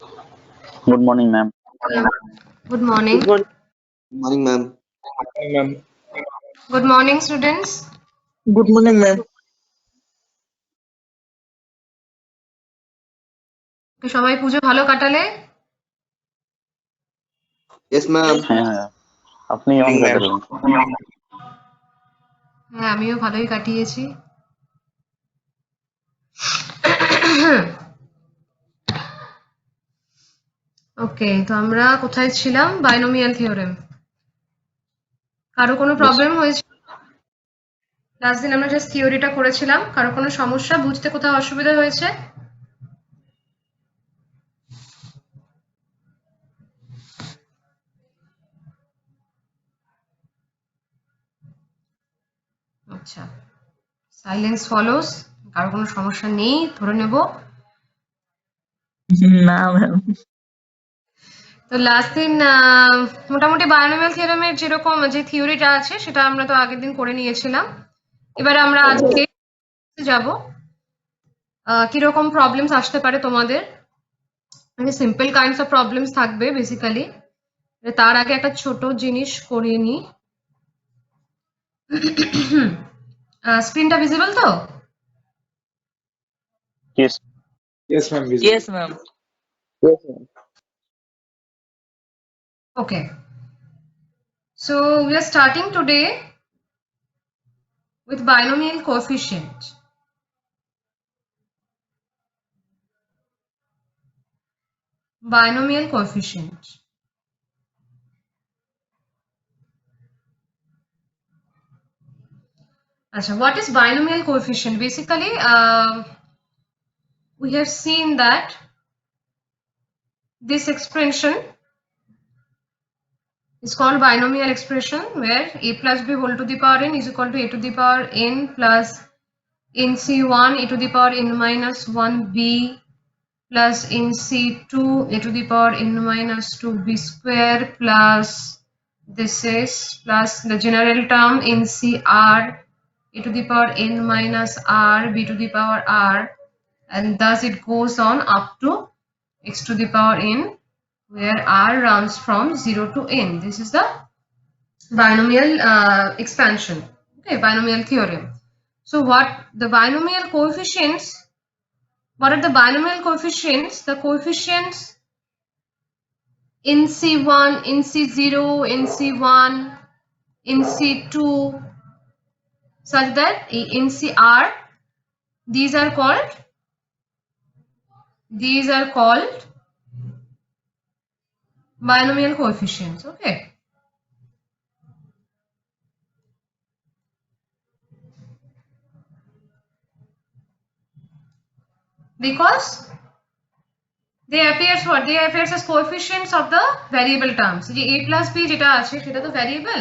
Good morning, ma'am. Good morning. Good morning, ma'am. Ma'am. Good morning, students. Good morning, ma'am. সবাই পুজো ভালো কাটালে? Yes, ma'am. হ্যাঁ, আপনি কেমন কাটালেন? হ্যাঁ, আমিও ভালোই কাটিয়েছি। ওকে, তো আমরা কোথায় ছিলাম? Binomial theorem. কারো কোনো প্রবলেম হয়েছে? লাস্ট দিন আমরা জাস্ট থিওরিটা করেছিলাম। কারো কোনো সমস্যা, বুঝতে কোথাও অসুবিধা হয়েছে? আচ্ছা, সাইলেন্স ফলোস। কারো কোনো সমস্যা নেই ধরে নেব। না, ম্যাম। তো লাস্ট দিন মোটামুটি বায়োনোমিয়াল থিওরেমের যেরকম যে থিওরিটা আছে সেটা আমরা তো আগের দিন করে নিয়েছিলাম। এবার আমরা আজকে যাব কিরকম প্রবলেমস আসতে পারে তোমাদের। মানে সিম্পল কাইন্ডস অফ প্রবলেমস থাকবে বেসিক্যালি। তার আগে একটা ছোট জিনিস করিয়ে নি। স্ক্রিনটা ভিজিবল তো? Yes. Yes, ma'am. Yes, ma'am. Okay. So we are starting today with binomial coefficient. Binomial coefficient. Achha, what is binomial coefficient? Basically, we have seen that this expression is called binomial expression where a plus b whole to the power n is equal to a to the power n plus nc1 e to the power n minus 1b plus nc2 a to the power n minus 2b square plus this is plus the general term ncr e to the power n minus r b to the power r, and thus it goes on up to x to the power n where r runs from 0 to n. This is the binomial expansion, okay, binomial theorem. So what the binomial coefficients, what are the binomial coefficients? The coefficients nc1, nc0, nc1, nc2 such that ncr, these are called binomial coefficients, okay. Because they appears what? They appears as coefficients of the variable terms. যে a plus b যেটা আছে সেটা তো variable,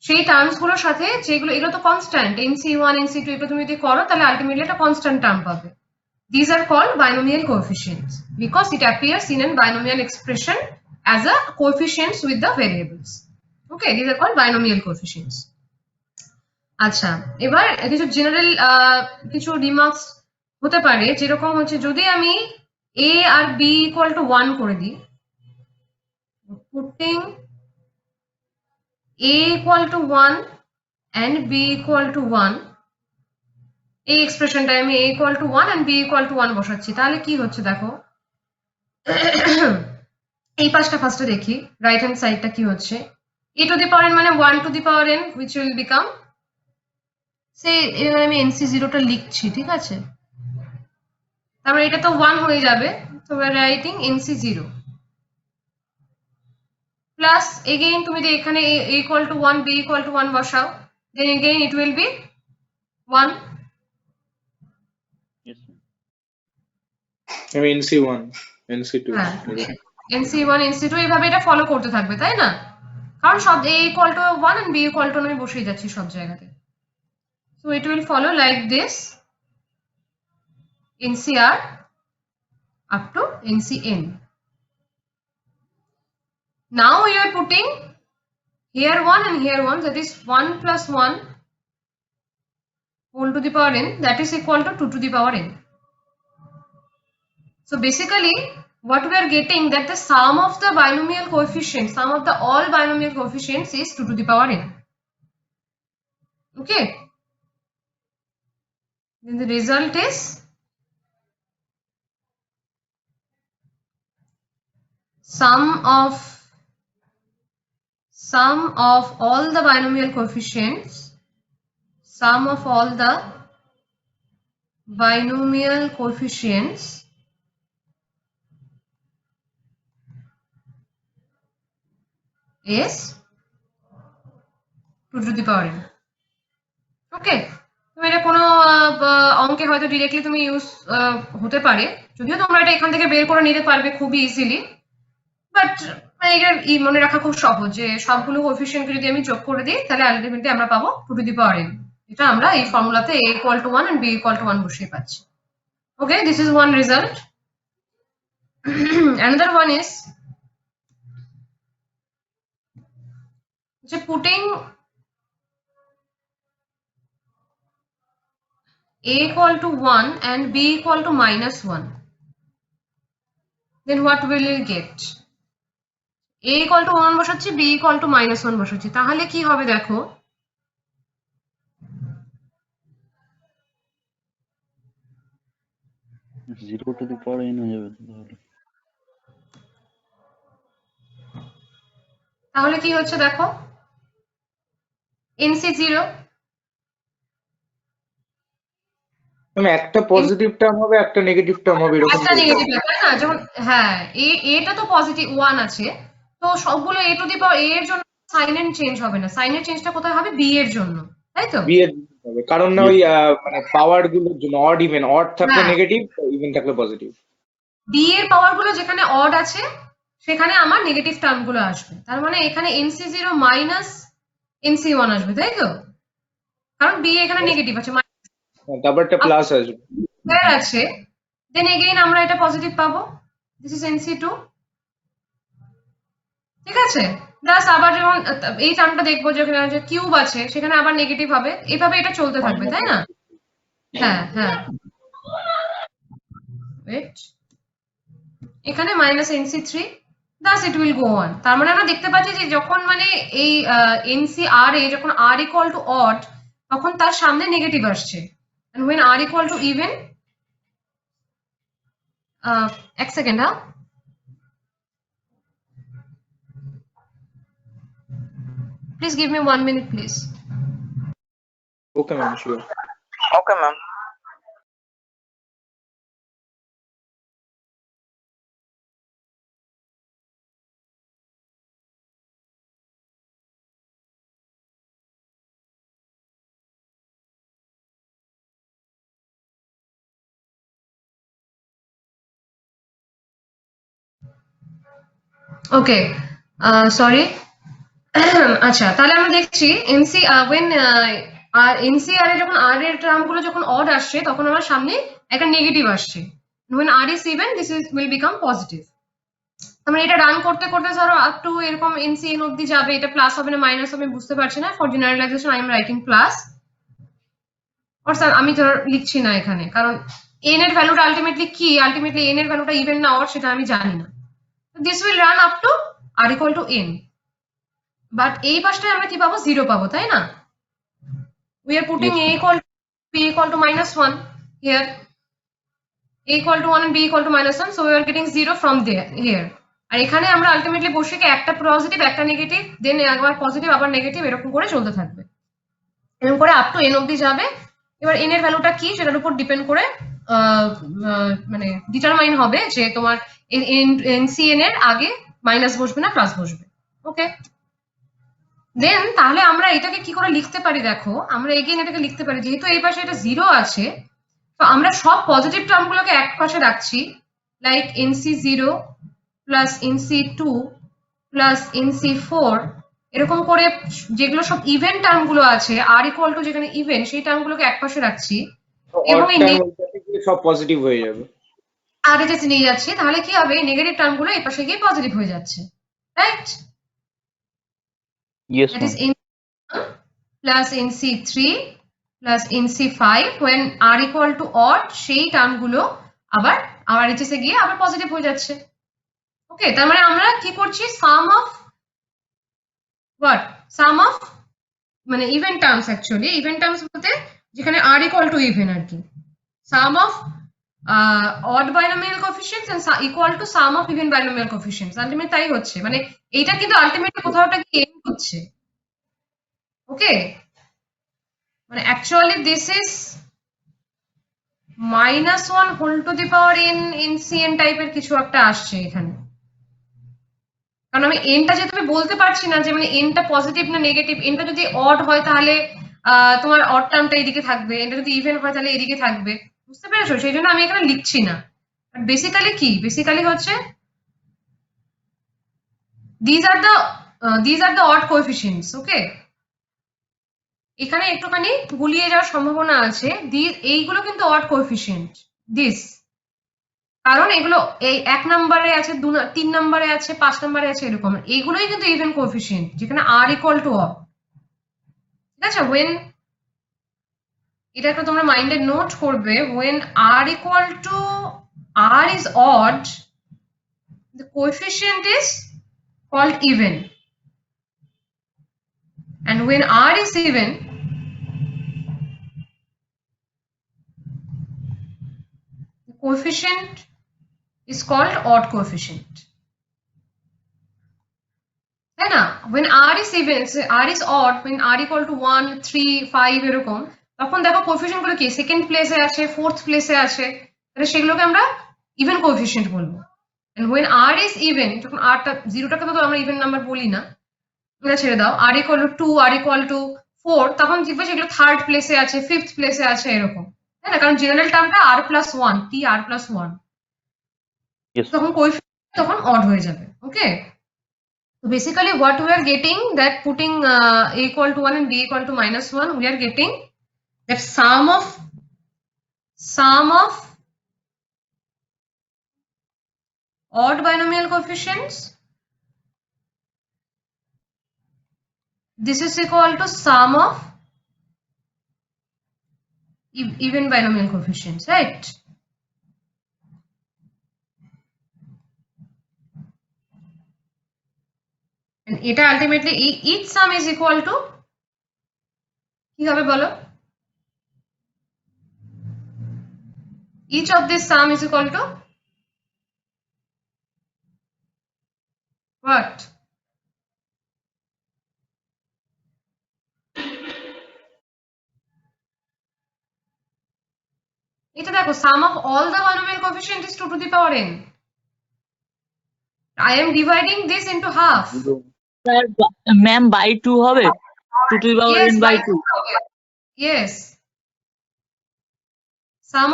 সেই terms গুলোর সাথে যেগুলো এগুলো তো কনস্ট্যান্ট, nc1 nc2 এগুলো তুমি যদি করো তাহলে আলটিমেটলি একটা কনস্ট্যান্ট টার্ম পাবে। These are called binomial coefficients because it appears in a binomial expression as a coefficients with the variables. Okay, these are called binomial coefficients. আচ্ছা, এবার কিছু জেনারেল কিছু রিমার্কস হতে পারে, যেরকম হচ্ছে যদি আমি a R b equal to 1 করে দিই, putting a equal to 1 and b equal to 1, এই এক্সপ্রেশনটায় আমি a equal to 1 and b equal to 1 বসাচ্ছি, তাহলে কি হচ্ছে দেখো। এই পাশটা ফার্স্টে দেখি, রাইট হ্যান্ড সাইডটা কি হচ্ছে। a to the power n মানে 1 to the power n which will become, সে এখানে আমি nc0 টা লিখছি, ঠিক আছে, তারপরে এটা তো 1 হয়ে যাবে, so we are writing nc0 plus again তুমি যদি এখানে a equal to 1 b equal to 1 বসাও, then again it will be 1. Yes, I mean NC1, NC2. হ্যাঁ, nc1 nc2 এইভাবে এটা ফলো করতে থাকবে, তাই না? কারণ সব a equal to 1 and b equal to আমি বসিয়ে যাচ্ছি সব জায়গাতে, so it will follow like this, ncr up to ncn. Now we are putting here 1 and here 1, that is 1 plus 1 whole to the power n, that is equal to 2 to the power n. So basically what we are getting that the sum of the binomial coefficients, sum of the all binomial coefficients is 2 to the power n. Okay. Then the result is sum of all the binomial coefficients, sum of all the binomial coefficients is 2 to the power n. ওকে, তুমি এটা কোনো অঙ্কে হয়তো directly তুমি use হতে পারে, যদিও তোমরা এটা এখান থেকে বের করে নিতে পারবে খুবই ইজিলি, বাট এটা মনে রাখা খুব সহজ যে সবগুলো কোএফিসিয়েন্টকে যদি আমি যোগ করে দিই তাহলে আলটিমেটলি আমরা পাবো 2 টু দি পাওয়ার n। এটা আমরা এই ফর্মুলাতে a equal to 1 and b equal to 1 বসিয়ে পাচ্ছি। Okay, this is one result. Another one is putting a equal to 1 and b equal to -1, then what will we get? a equal to 1 বসাচ্ছি, b equal to -1 বসাচ্ছি, তাহলে কি হবে দেখো, zero two the power n হয়ে যাবে তাহলে। তাহলে কি হচ্ছে দেখো, nc 0, মানে একটা পজিটিভ টার্ম হবে একটা নেগেটিভ টার্ম হবে এরকম একটা নেগেটিভ, তাই না? যেমন হ্যাঁ, এটা তো পজিটিভ 1 আছে, তো সবগুলো a two the power a এর জন্য সাইনের চেঞ্জ হবে না, সাইনের চেঞ্জটা কোথায় হবে? b এর জন্য, তাই তো? বি এর হবে, কারণ না ওই মানে পাওয়ার গুলোর জন্য অড ইভেন, অড থাকলে নেগেটিভ, ইভেন থাকলে পজিটিভ। b এর পাওয়ার গুলো যেখানে অড আছে সেখানে আমার নেগেটিভ টার্ম গুলো আসবে, তার মানে এখানে nc0 মাইনাস nc1 আসবে, তাই তো? কারণ b এখানে নেগেটিভ আছে, তারপর একটা প্লাস আসবে আছে, দেন এগেইন আমরা এটা পজিটিভ পাবো, দিস ইজ nc2, ঠিক আছে? প্লাস আবার যেমন এই টার্মটা দেখবো যেখানে যে কিউব আছে সেখানে আবার নেগেটিভ হবে, এইভাবে এটা চলতে থাকবে, তাই না? হ্যাঁ হ্যাঁ, ওয়েট, এখানে -nc3, thus it will go on। তার মানে আমরা দেখতে পাচ্ছি যে যখন মানে এই nc r যখন r equal to odd তখন তার সামনে নেগেটিভ আসছে, and when r equal to even, এক সেকেন্ড, হ্যাঁ, please give me 1 minute please. Okay ma'am, sure. Okay ma'am. Okay, sorry. আচ্ছা, তাহলে আমরা দেখছি nc when ncr এ যখন r এর টার্ম গুলো যখন অড আসছে তখন আমার সামনে একটা নেগেটিভ আসছে, when r is even this will become positive। আমরা এটা রান করতে করতে ধরো আপ টু এরকম ncn অবধি যাবে, এটা প্লাস হবে না মাইনাস হবে বুঝতে পারছি না, for generalisation I am writing plus, or sir আমি ধর লিখছি না এখানে, কারণ n এর ভ্যালুটা আলটিমেটলি কি, আলটিমেটলি n এর ভ্যালুটা ইভেন না অড সেটা আমি জানি না। This will run up to r equal to n, but এই পাশটায় আমরা কি পাবো? 0 পাবো, তাই না? we are putting a equal to b equal to -1 here, a equal to 1 and b equal to -1, so we are getting 0 from there here, আর এখানে আমরা ultimately বসে কি একটা পজিটিভ একটা নেগেটিভ দেন একবার পজিটিভ আবার নেগেটিভ এরকম করে চলতে থাকবে, এরকম করে আপ টু n অবধি যাবে। এবার n এর ভ্যালুটা কি সেটার উপর ডিপেন্ড করে মানে ডিটারমাইন হবে যে তোমার ncn এর আগে মাইনাস বসবে না প্লাস বসবে। ওকে, দেন তাহলে আমরা এটাকে কি করে লিখতে পারি দেখো, আমরা এগেইন এটাকে লিখতে পারি, যেহেতু এই পাশে এটা 0 আছে তো আমরা সব পজিটিভ টার্মগুলোকে এক পাশে রাখছি, like nc0 plus nc2 plus nc4, এরকম করে যেগুলো সব ইভেন টার্মগুলো আছে r equal to যেখানে ইভেন সেই টার্মগুলোকে এক পাশে রাখছি, এবং এই সব পজিটিভ হয়ে যাবে, আর এটা নিয়ে যাচ্ছি, তাহলে কি হবে? নেগেটিভ টার্মগুলো এই পাশে গিয়ে পজিটিভ হয়ে যাচ্ছে, right? Yes, that is ma'am. nc1 plus nc3 plus nc5 when r equal to odd সেই টার্মগুলো আবার RHS এ গিয়ে আবার পজিটিভ হয়ে যাচ্ছে, ওকে, তার মানে আমরা কি করছি, সাম অফ হোয়াট, সাম অফ মানে even terms, actually even terms বলতে যেখানে আর ইকুয়াল টু ইভেন আর কি, sum of odd binomial coefficients and equal to sum of even binomial coefficients, ultimately তাই হচ্ছে, মানে এইটা কিন্তু আলটিমেটলি কোথাও একটা কি এন্ড হচ্ছে। ওকে, মানে actually this is -1 whole to the power n NCN টাইপের কিছু একটা আসছে এখানে, কারণ আমি এনটা যেহেতু আমি বলতে পারছি না যে মানে এনটা পজিটিভ না নেগেটিভ, এনটা যদি অড হয় তাহলে তোমার অড টার্মটা এইদিকে থাকবে, এনটা যদি ইভেন হয় তাহলে এইদিকে থাকবে, বুঝতে পেরেছো? সেই জন্য আমি এখানে লিখছি না। বাট বেসিক্যালি কি, বেসিক্যালি হচ্ছে these are the odd coefficients. ওকে, এখানে একটুখানি গুলিয়ে যাওয়ার সম্ভাবনা আছে, এইগুলো কিন্তু অড কোএফিসিয়েন্ট দিস, কারণ এগুলো এই 1 নম্বরে আছে, 3 নম্বরে আছে, 5 নম্বরে আছে, এরকম এইগুলোই কিন্তু ইভেন কোএফিসিয়েন্ট যেখানে r ইকুয়াল টু অড। ঠিক আছে, when এটা একটা তোমরা মাইন্ডে নোট করবে, when r equal to r is odd, the coefficient is called even, and when r is even, the coefficient is called odd coefficient. তাই না? when r is even, r is odd, when r equal to 1 3 5 এরকম, তখন দেখো coefficient গুলো কি second প্লেসে আছে, fourth প্লেসে আছে, তাহলে সেগুলোকে আমরা ইভেন কোএফিসিয়েন্ট বলবো। and when r is even, যখন r টা জিরোটাকে তো আমরা ইভেন নাম্বার বলি না, এটা ছেড়ে দাও, r equal to 2 r equal to 4, তখন দেখবে সেগুলো থার্ড প্লেসে আছে, ফিফথ প্লেসে আছে, এরকম, তাই না? কারণ জেনারেল টার্মটা r+1, t r+1, Yes. তখন কোএফিসিয়েন্ট তখন অড হয়ে যাবে। ওকে, so basically what we are getting, that putting a equal to 1 and b equal to -1, we are getting that sum of odd binomial coefficients, this is equal to sum of even binomial coefficients, right? and এটা ultimately each sum is equal to কি হবে বলো, each of this sum is equal to what? এটা দেখো, sum of all the binomial coefficient is 2 to the power n. I am dividing this into half. Ma'am by 2 হবে, 2 to the power Yes, n by by 2. 2 হবে। Yes, sum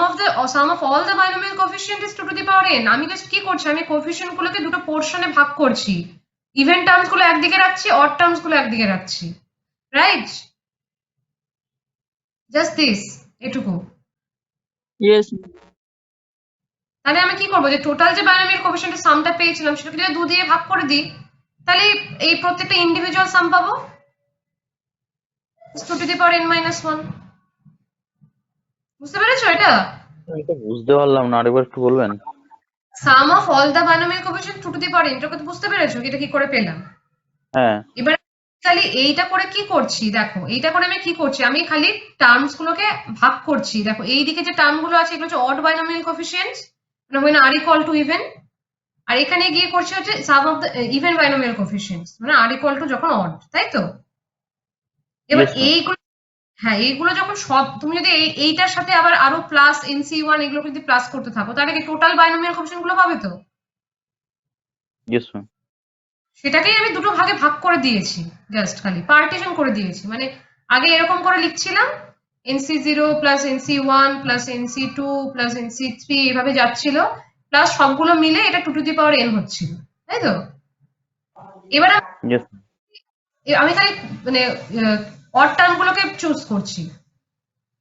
of all the binomial coefficient is 2 to the power n. আমি just কি করছি, আমি coefficient গুলোকে দুটো পোরশনে ভাগ করছি, ইভেন টার্মস গুলো একদিকে রাখছি, অড টার্মস গুলো একদিকে রাখছি, রাইট? জাস্ট দিস, এটুকু। Yes. তাহলে আমি কি করবো, যে টোটাল যে বায়োনোমিয়াল কোএফিসিয়েন্টের সামটা পেয়েছিলাম সেটাকে যদি 2 দিয়ে ভাগ করে দিই, তাহলে এই প্রত্যেকটা ইন্ডিভিজুয়াল সাম পাবো, 2 to the power n - 1। বুঝতে পেরেছো এটা? এটা বুঝতে পারলাম না, আরেকবার একটু বলবেন? Sum of all the binomial coefficient 2 to the power n, এটা তো বুঝতে পেরেছো এটা কি করে পেলাম? হ্যাঁ। এবার খালি এইটা করে কি করছি, দেখো এইটা করে আমি কি করছি, আমি খালি টার্মস গুলোকে ভাগ করছি। দেখো এইদিকে যে টার্ম গুলো আছে এগুলো হচ্ছে অড বায়োনোমিয়াল কোএফিসিয়েন্টস, মানে when r equal to even, আর এখানে গিয়ে করছি হচ্ছে সাম অফ দ্য ইভেন বায়োনোমিয়াল কোএফিসিয়েন্টস, মানে r equal to যখন অড, তাই তো? এবার Yes, ma'am. এইগুলো, হ্যাঁ এইগুলো যখন সব তুমি যদি এইটার সাথে আবার আরো প্লাস NC1 এগুলোকে যদি প্লাস করতে থাকো, তাহলে কি টোটাল বায়োনোমিয়াল কোএফিসিয়েন্ট গুলো পাবে তো? Yes, ma'am. সেটাকেই আমি দুটো ভাগে ভাগ করে দিয়েছি, জাস্ট খালি পার্টিশন করে দিয়েছি। মানে আগে এরকম করে লিখছিলাম NC0 plus NC1 plus NC2 plus NC3 এভাবে যাচ্ছিল, প্লাস সবগুলো মিলে এটা 2 to the power n হচ্ছিল, তাই তো? এবার Yes, ma'am. আমি খালি মানে অড টার্ম গুলোকে চুজ করছি,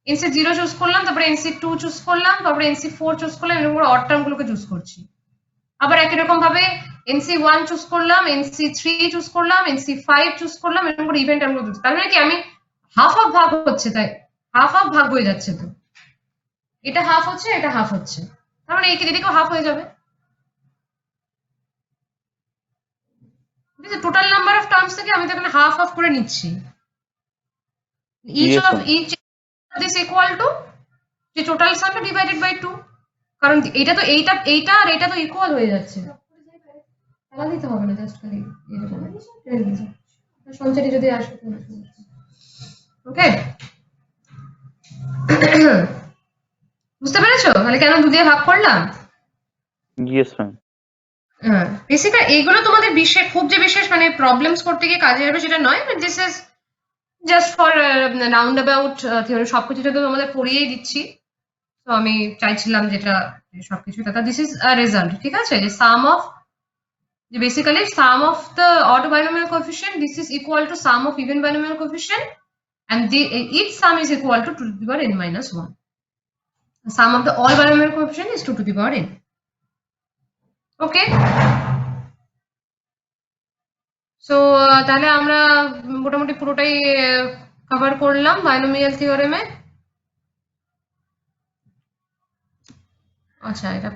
NC0 চুজ করলাম, তারপরে NC2 চুজ করলাম, তারপরে NC4 চুজ করলাম, এরকম করে অড টার্ম গুলোকে চুজ করছি। আবার একই রকম ভাবে NC1 চুজ করলাম, NC3 চুজ করলাম, NC5 চুজ করলাম, এরকম করে ইভেন্ট টার্মগুলো চুজ। তার মানে কি আমি হাফ অফ ভাগ হচ্ছে, তাই হাফ অফ ভাগ হয়ে যাচ্ছে, তো এটা হাফ হচ্ছে, এটা হাফ হচ্ছে, তার মানে এই দিকেও হাফ হয়ে যাবে। টোটাল নাম্বার অফ টার্মস থেকে আমি তো এখানে হাফ হাফ করে নিচ্ছি। Yes, ma'am. each of this equal to যে টোটাল সামটা ডিভাইডেড বাই 2, কারণ এটা তো এইটা আর এটা তো ইকুয়াল হয়ে যাচ্ছে। তাহলে দিতে হবে না, জাস্ট খালি এরকম সঞ্চারী যদি আসে। ওকে, বুঝতে পেরেছো তাহলে কেন 2 দিয়ে ভাগ করলাম? Yes, ma'am. হ্যাঁ, বেসিক্যালি এইগুলো তোমাদের খুব যে বিশেষ মানে প্রবলেমস করতে গিয়ে কাজে আসবে সেটা নয়, but this is just for round about theory. সবকিছু তো তোমাদের পড়িয়েই দিচ্ছি, তো আমি চাইছিলাম যেটা সবকিছু দাদা দিস ইজ আ রেজাল্ট, ঠিক আছে? যে সাম of basically sum of the odd binomial coefficient, this is equal to sum of even binomial coefficient, and each sum is equal to 2 to the power n minus 1. The sum of the all binomial coefficient is 2 to the power n. Okay, so তাহলে আমরা মোটামুটি পুরোটাই cover করলাম binomial থিওরেমে। আচ্ছা, এটা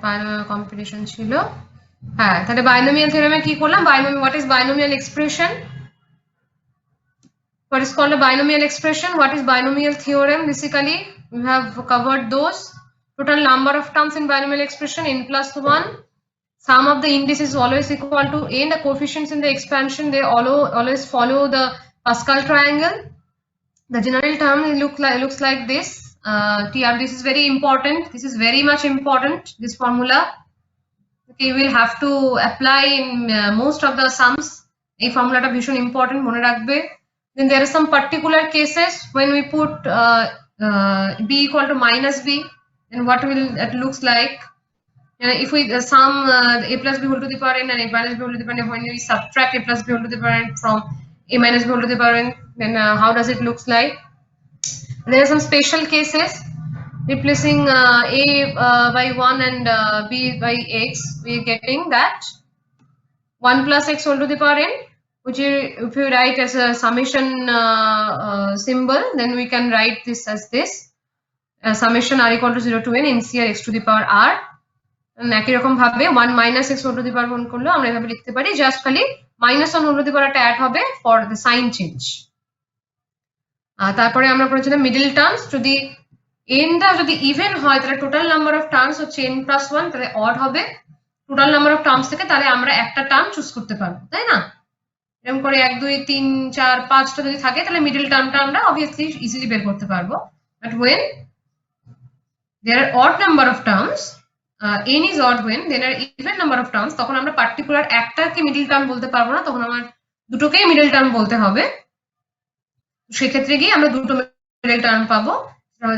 competition ছিল। হ্যাঁ, তাহলে বাইনোমিয়াল থিওরেমে কি করলাম? What is binomial expression? What is called a binomial expression? What is binomial theorem? Basically, we have covered those. Total number of terms in binomial expression n plus 1. Sum of the indices is always equal to n. The coefficients in the expansion, they always follow the Pascal triangle. The general term looks like this. TR, this is very important. This is very much important, this formula. Okay, you will have to apply in most of the sums. এই ফর্মুলাটা ভীষণ important, মনে রাখবে। Then there are some particular cases when we put b equal to minus b, then what will it looks like? If we sum a plus b whole to the power n and a minus b whole to the power n, when we subtract a plus b whole to the power n from a minus b whole to the power n, then how does it looks like? There are some special cases. Replacing a by 1 and b by x, we are getting that 1 plus x whole to the power n, which if you write as a summation symbol, then we can write this as this summation r equal to 0 to n ncr x to the power r. একই রকম ভাবে 1 minus x whole to the power 1 করলেও আমরা এভাবে লিখতে পারি, just খালি minus 1 whole to the power টা অ্যাড হবে ফর দ্য সাইন চেঞ্জ। তারপরে আমরা করেছিলাম মিডল টার্মস, যদি n-টা যদি ইভেন হয় তাহলে টোটাল নাম্বার অফ টার্মস হচ্ছে n plus 1, তাহলে অড হবে টোটাল নাম্বার অফ টার্মস থেকে, তাহলে আমরা একটা টার্ম চুজ করতে পারবো, তাই না? এরকম করে 1 2 3 4 5টা যদি থাকে তাহলে মিডল টার্মটা আমরা obviously ইজিলি বের করতে পারবো। But when there are odd number of terms, n is odd, when there are even number of terms, তখন আমরা পার্টিকুলার একটাকে মিডল টার্ম বলতে পারবো না, তখন আমার দুটোকেই মিডল টার্ম বলতে হবে। সেক্ষেত্রে গিয়ে আমরা দুটো মিডল টার্ম পাবো,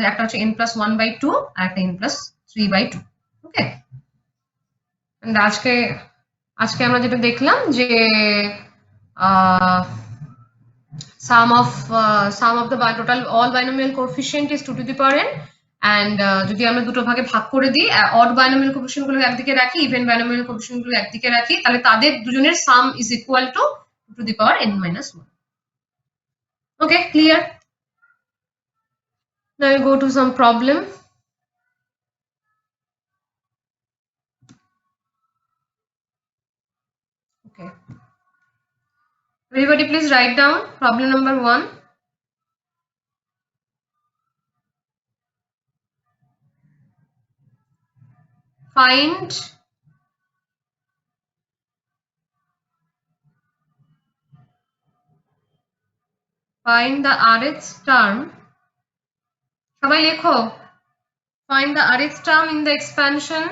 একটা হচ্ছে n plus 1 by 2 আর একটা n plus 3 by 2। ওকে, আজকে আমরা যেটা দেখলাম যে sum of the total all binomial coefficient is 2 to the power n, and যদি আমরা দুটো ভাগে ভাগ করে দিই, odd binomial coefficient গুলো একদিকে রাখি, even binomial coefficient গুলো একদিকে রাখি, তাহলে তাদের দুজনের sum is equal to 2 to the power n minus 1. Okay, clear? Now we go to some problem. Okay. Everybody please write down problem number 1. Find the rth term. সবাই লেখো, find the rth term in the expansion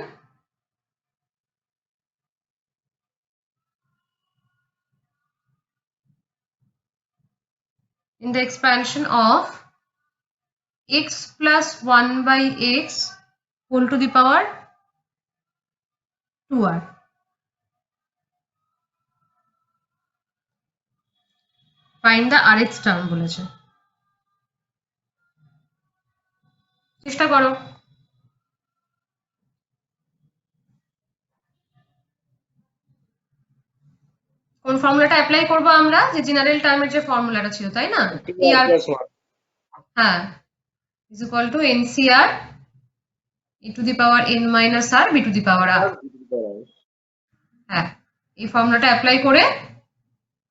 of x plus 1 by x whole to the power 2r. Find the rth term বলেছে, চেষ্টা করো। কোন ফর্মুলাটা apply করব আমরা? যে জেনারেল টার্মের যে ফর্মুলাটা ছিল, তাই না? TR plus 1. হ্যাঁ, is equal to ncr e to the power n minus r b to the power r. হ্যাঁ, এই ফর্মুলাটা অ্যাপ্লাই করে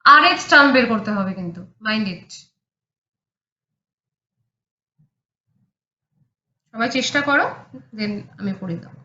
rth টার্ম বের করতে হবে কিন্তু, মাইন্ড ইট। সবাই চেষ্টা করো, দেন আমি করে দেবো।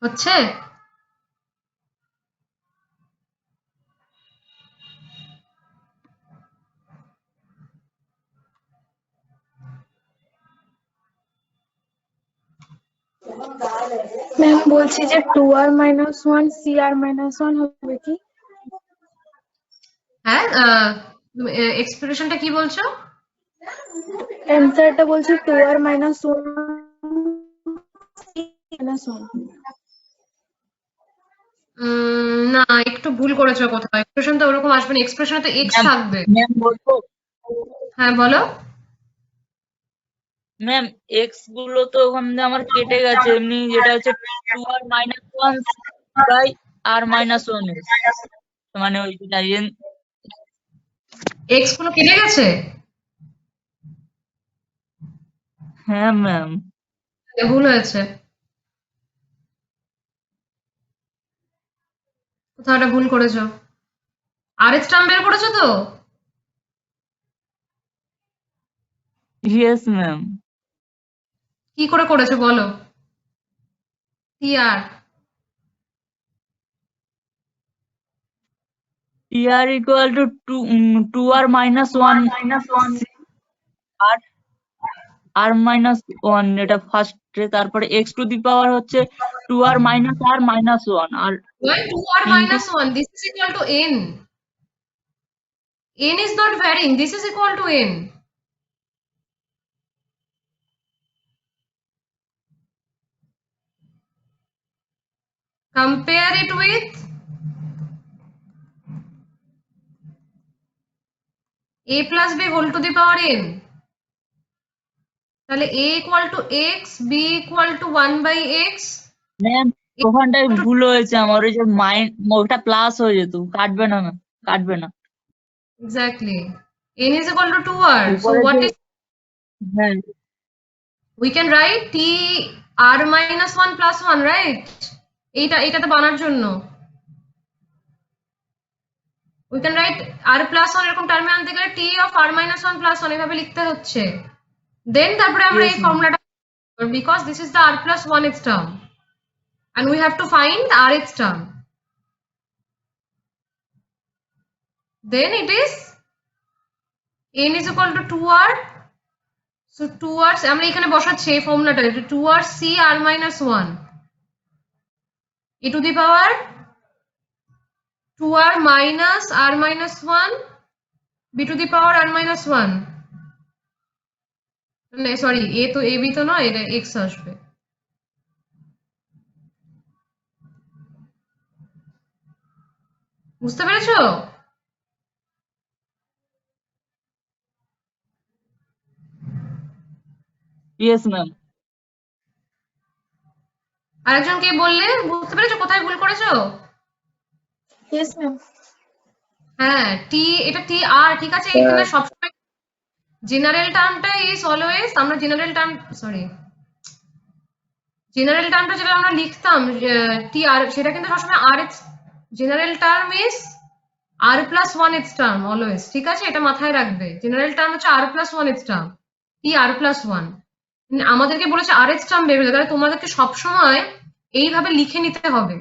হচ্ছে? ম্যাম বলছি যে 2r - 1 cr - 1 হবে কি? হ্যাঁ, এক্সপ্রেশনটা কি বলছো? অ্যান্সারটা বলছি 2r - 1 c - 1। না, একটু ভুল করেছো কোথাও। এক্সপ্রেশন তো ওরকম আসবে না, এক্সপ্রেশনে তো এক্স ম্যাম থাকবে। ম্যাম বলবো হ্যাঁ বলো। ম্যাম এক্স গুলো তো ওখান দিয়ে আমার কেটে গেছে, এমনি যেটা হচ্ছে 2r - 1 বাই r - 1 এক্স, মানে ওই যেটা এক্স গুলো কেটে গেছে? হ্যাঁ ম্যাম। ভুল হয়েছে, কোথাও একটা ভুল করেছো। আরএস টার্ম বের করেছো তো? Yes ma'am. কি করে করেছো বলো? TR tr equal to 2r - 1 আর r - 1 এটা ফার্স্টে, তারপরে x টু দি পাওয়ার হচ্ছে 2r - r - 1 আর why 2r into minus 1, this is equal to n. N is not varying, this is equal to n. Compare it with a plus b whole to the power n. তাহলে a equal to x, b equal to 1 by x, ma'am a ওখানটায় equal to ভুল হয়েছে আমার, ওই যে ওটা plus হয়ে যেত, কাটবে না ম্যাম, কাটবে না। exactly. N is equal to 2r. So উপরে what যে is, হ্যাঁ we can write t r minus 1 plus 1, right? এইটাতে বানার জন্য we can write r plus 1 এরকম টার্মে আনতে গেলে t of r minus 1 plus 1 এভাবে লিখতে হচ্ছে। দেন তারপরে আমরা ইয়েস এই ম্যাম। ফর্মুলাটা, because this is the r plus 1th term and we have to find the rth term. Then it is n is equal to 2r. So 2r আমরা এখানে বসাচ্ছি এই ফর্মুলাটা, এটা 2r c r minus 1 e to the power 2r minus r minus 1 b to the power r minus 1, sorry a তো ab তো নয়, এটা x আসবে। বুঝতে পেরেছো? Yes ma'am. আরেকজন কে বললে? বুঝতে পেরেছো কোথায় ভুল করেছো? Yes, ma'am. হ্যাঁ, টি, এটা টি আর, ঠিক আছে? এখানে সবসময় জেনারেল টার্মটা ইজ অলওয়েজ, আমরা জেনারেল টার্ম, সরি, জেনারেল টার্মটা যেটা আমরা লিখতাম টি আর, সেটা কিন্তু সবসময় R X, general term is R plus one X term always, ঠিক আছে? এটা মাথায় রাখবে, জেনারেল টার্ম হচ্ছে R plus one X term, T R plus one. আমাদেরকে বলেছে আর এক্স টার্ম বের হতে, তাহলে তোমাদেরকে সবসময় এইভাবে লিখে নিতে হবে।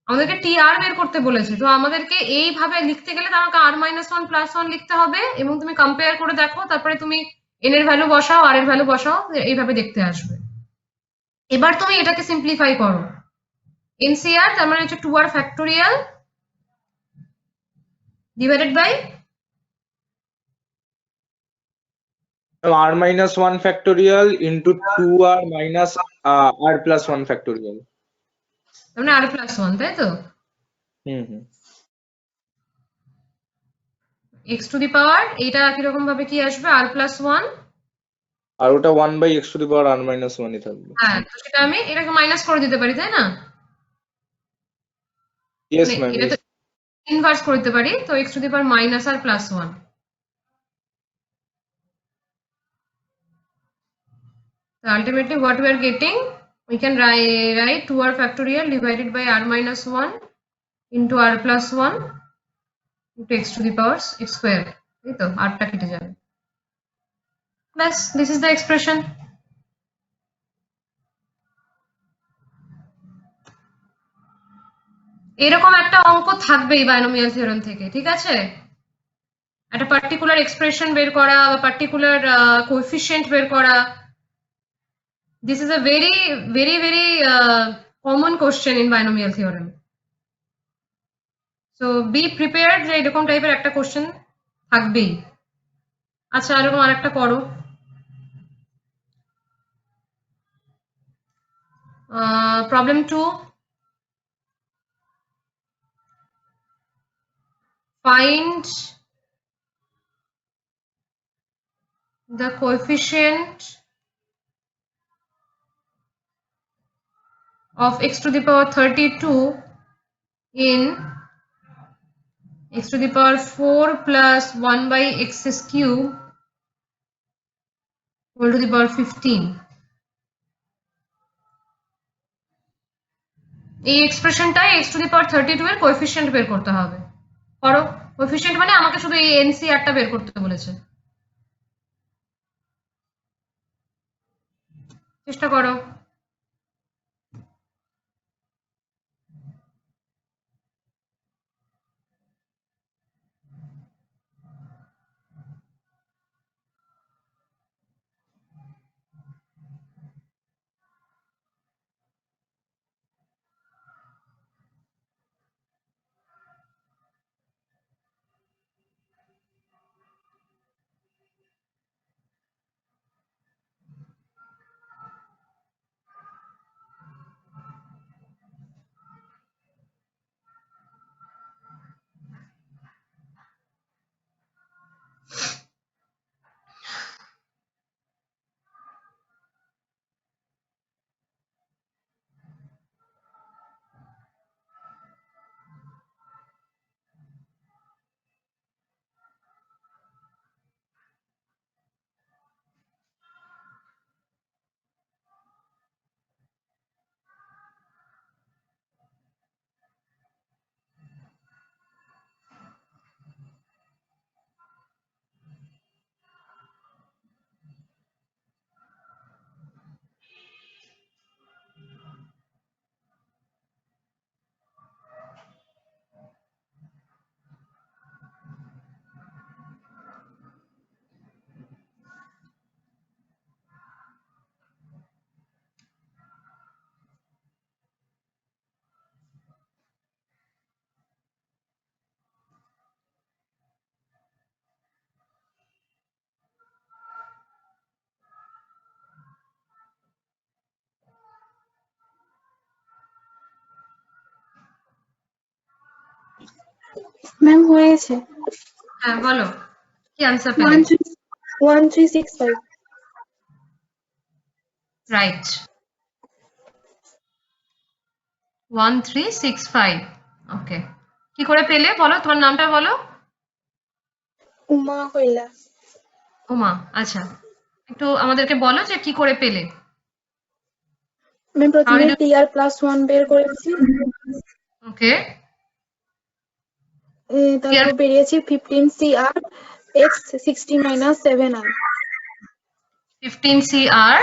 আমাদেরকে টি আর বের করতে বলেছে, তো আমাদেরকে এইভাবে লিখতে গেলে আমাকে আর মাইনাস ওয়ান প্লাস ওয়ান লিখতে হবে, এবং তুমি কম্পেয়ার করে দেখো, তারপরে তুমি এন এর ভ্যালু বসাও, আর এর ভ্যালু বসাও, এইভাবে দেখতে আসবে। এবার তুমি এটাকে সিম্পলিফাই করো, এনসিআর তার মানে হচ্ছে 2r factorial divided by r minus 1 factorial into 2r minus r plus 1 factorial. তার মানে আর প্লাস ওয়ান, তাই তো? হুম। এক্স টু দি পাওয়ার, এইটা কিরকম ভাবে কি আসবে, আর প্লাস ওয়ান, আর ওটা 1 by x to the power r minus 1 ই থাকবে। হ্যাঁ, তো সেটা আমি এটাকে মাইনাস করে দিতে পারি, তাই না? ইয়েস মানে ম্যাম, এটা তো ইনভার্স করে দিতে পারি, তো x to the power minus r plus one. So ultimately what we are getting, we can write 2r factorial divided by r minus 1 into r plus 1 into x to the power x square, এই তো rটা কেটে যাবে, ব্যাস, this is the expression. এরকম একটা অঙ্ক থাকবেই binomial theorem থেকে, ঠিক আছে? একটা পার্টিকুলার এক্সপ্রেশন বের করা বা পার্টিকুলার কোএফিসিয়েন্ট বের করা, this is a very very very common question in binomial theorem. So be prepared যে এরকম টাইপের একটা কোশ্চেন থাকবেই। আচ্ছা, এরকম আরেকটা করো, problem 2, find the coefficient of x to the power 32 in x to the power 4 plus 1 by x cube whole to the power 15. এই এক্সপ্রেশনটাই x to the power 32 এর কোএফিসিয়েন্ট বের করতে হবে। করো, কোএফিসিয়েন্ট মানে আমাকে শুধু এই এনসিআরটা বের করতে বলেছে, চেষ্টা করো। ম্যাম হয়েছে। হ্যাঁ, বলো কি আনসার পেলে? 1365। রাইট। 1365 ওকে কি করে পেলে বলো তোমার নামটা বলো উমা কৈলাস উমা আচ্ছা একটু আমাদেরকে বলো যে কি করে পেলে আমি প্রথমে TR প্লাস 1 বের করেছি ওকে তারপর বেরিয়েছি 15CR x 60 minus 7R 15CR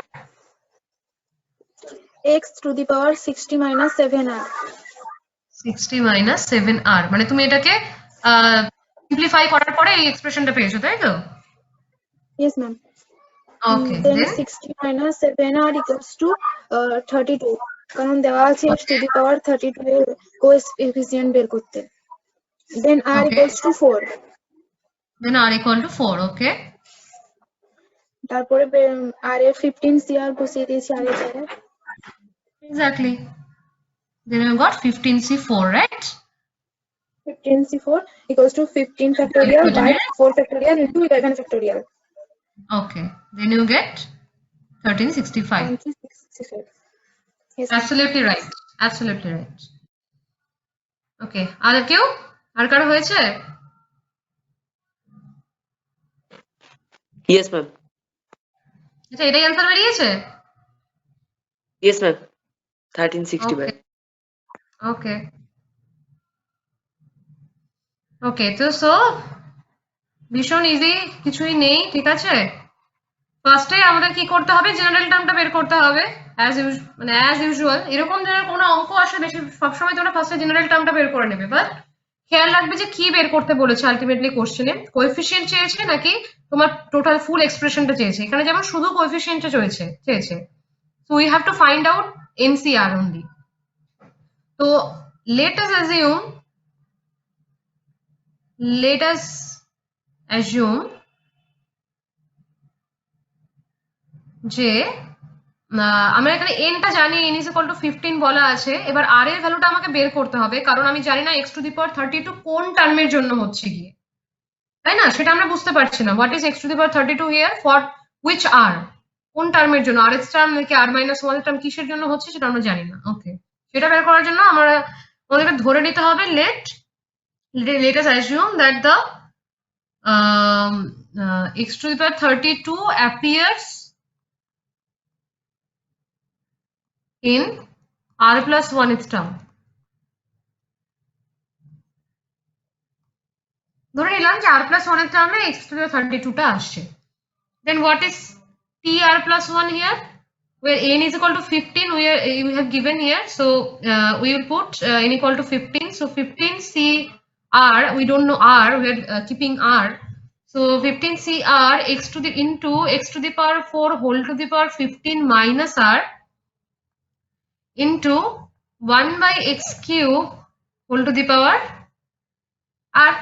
x to the power 60 minus 7R 60 minus 7R মানে তুমি এটাকে সিম্পলিফাই করার পরে এই এক্সপ্রেশনটা পেয়েছো তাই তো yes ma'am okay then then 60 minus 7R equals to 32 কারণ দেওয়া আছে x to the power 32 এর কোএফিসিয়েন্ট বের করতে then R Okay. equals to 4 then R equal to 4 ওকে তারপরে R এর 15CR বসিয়ে দিয়েছি R এর জায়গায় exactly then you got 15C4 right 15C4 equals to 15 factorial by 4 factorial into 11 factorial okay then you get 1365 1365 yes ma'am. absolutely right ওকে আর কেউ আর কারো হয়েছে Yes, ma'am. আচ্ছা এটাই অ্যান্সার বেরিয়েছে Yes, ma'am. 1365. ওকে ওকে তো সো ভীষণ ইজি কিছুই নেই ঠিক আছে ফার্স্টে আমাদের কি করতে হবে জেনারেল টার্মটা বের করতে হবে অ্যাজ ইউজুয়াল এরকম ধরনের কোনো অঙ্ক আসে বেশি সবসময় তোমরা ফার্স্টে জেনারেল টার্মটা বের করে নেবে বাট খেয়াল রাখবে যে কি বের করতে বলেছে আলটিমেটলি কোশ্চেনে কোএফিসিয়েন্ট চেয়েছে নাকি তোমার টোটাল ফুল এক্সপ্রেশনটা চেয়েছে এখানে যেমন শুধু কোএফিসিয়েন্টটা চেয়েছে so we have to find out NCR only তো let us assume যে আমরা এখানে nটা জানি n is equal to 15 বলা আছে এবার r এর ভ্যালুটা আমাকে বের করতে হবে কারণ আমি জানি না x to the power 32 কোন টার্মের জন্য হচ্ছে গিয়ে তাই না সেটা আমরা বুঝতে পারছি না what is x to the power 32 here for which r কোন টার্মের জন্য r এর টার্ম নাকি r minus 1 এর টার্ম কিসের জন্য হচ্ছে সেটা আমরা জানি না ওকে সেটা বের করার জন্য আমাদেরকে ধরে নিতে হবে let us assume that the x to the power 32 appears in r plus 1th term ধরে নিলাম যে r plus 1th term x to the power 32 টা আসছে then what is tr plus 1 here where n is equal to 15 we have given here so we will put n equal to 15 so 15 cr we don't know r we are keeping r so 15 cr x to the into x to the power 4 whole to the power 15 minus r into 1 by x cube whole to the power r